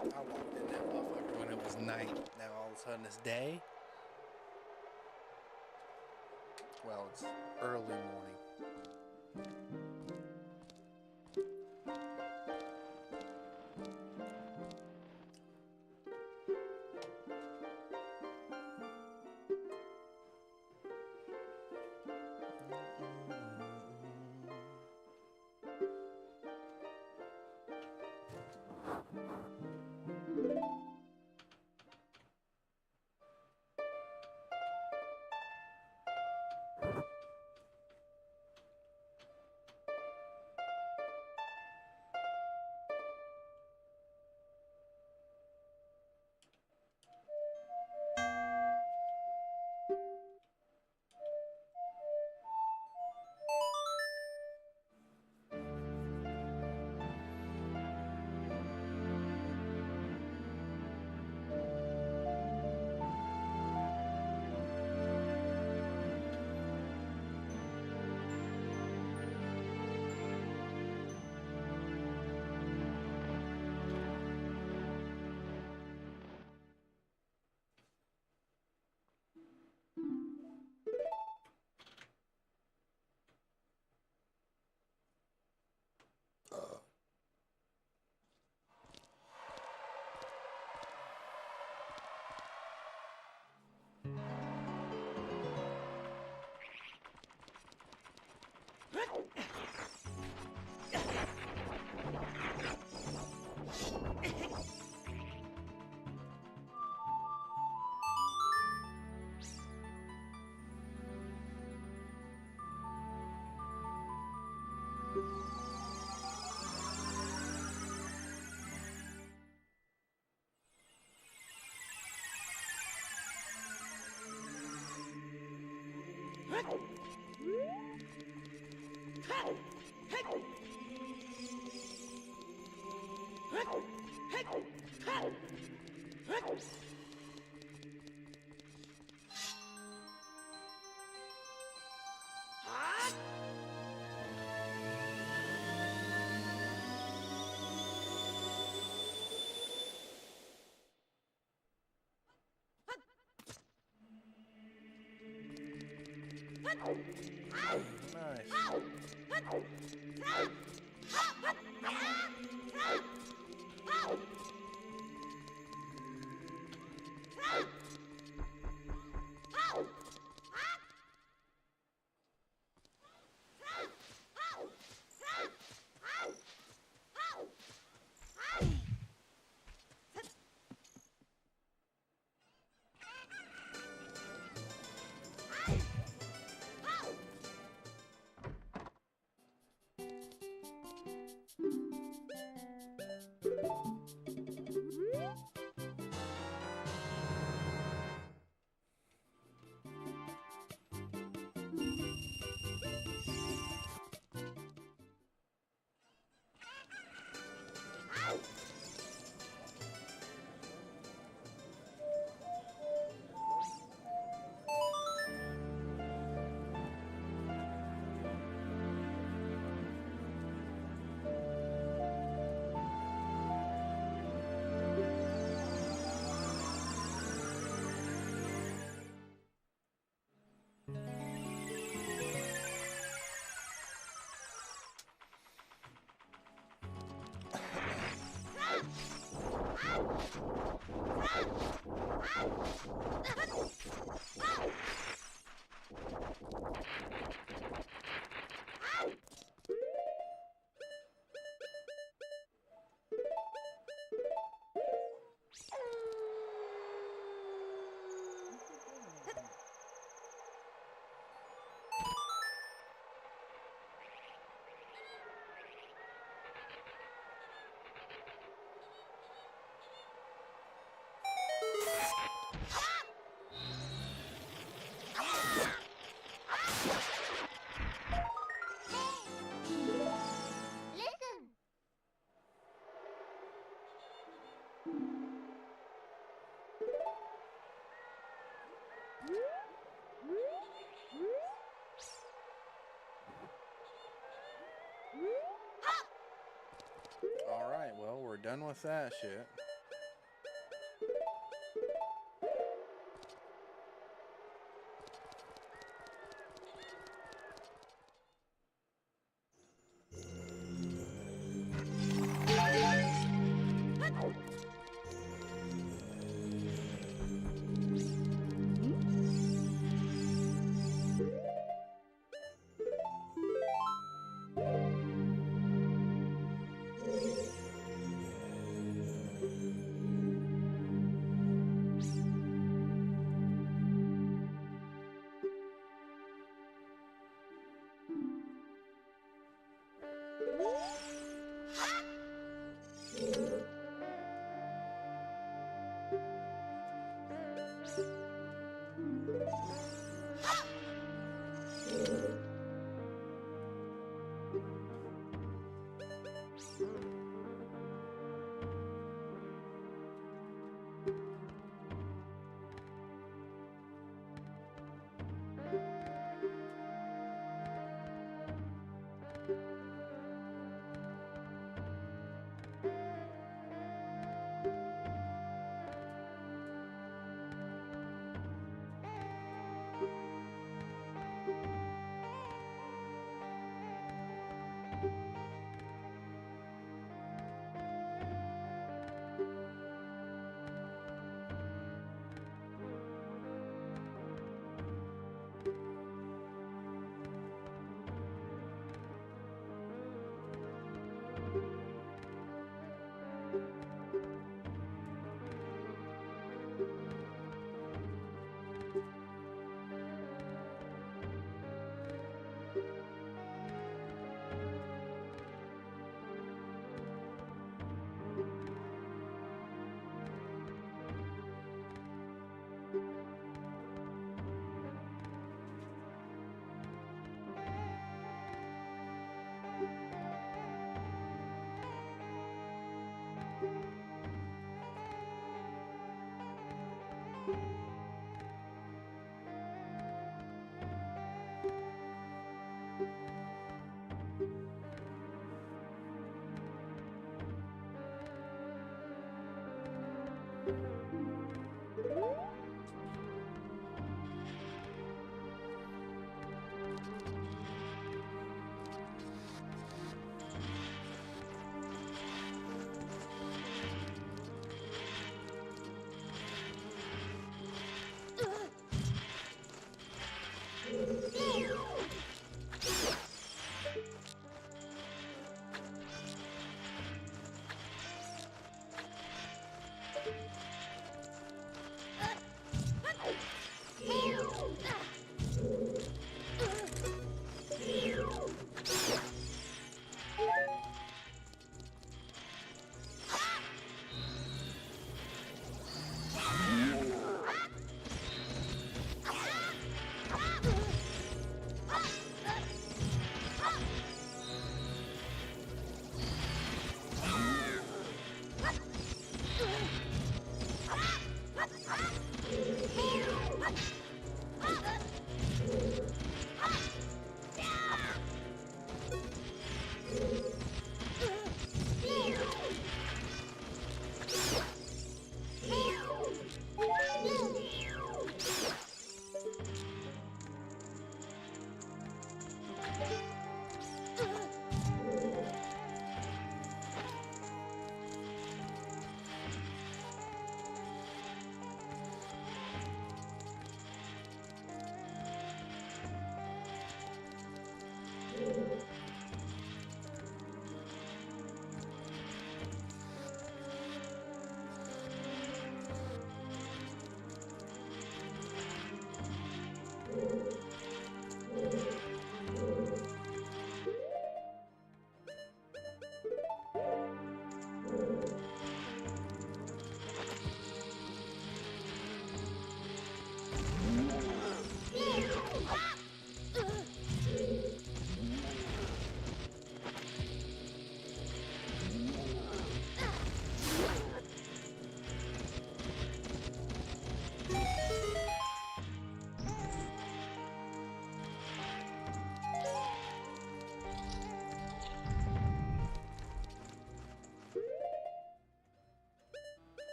I walked in that motherfucker when it was night. Now all of a sudden it's day. Well, it's early morning. Nice. Alright, well, we're done with that shit.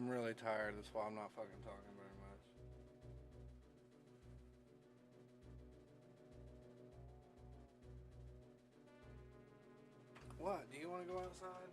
I'm really tired. That's why I'm not fucking talking very much. What? Do you want to go outside?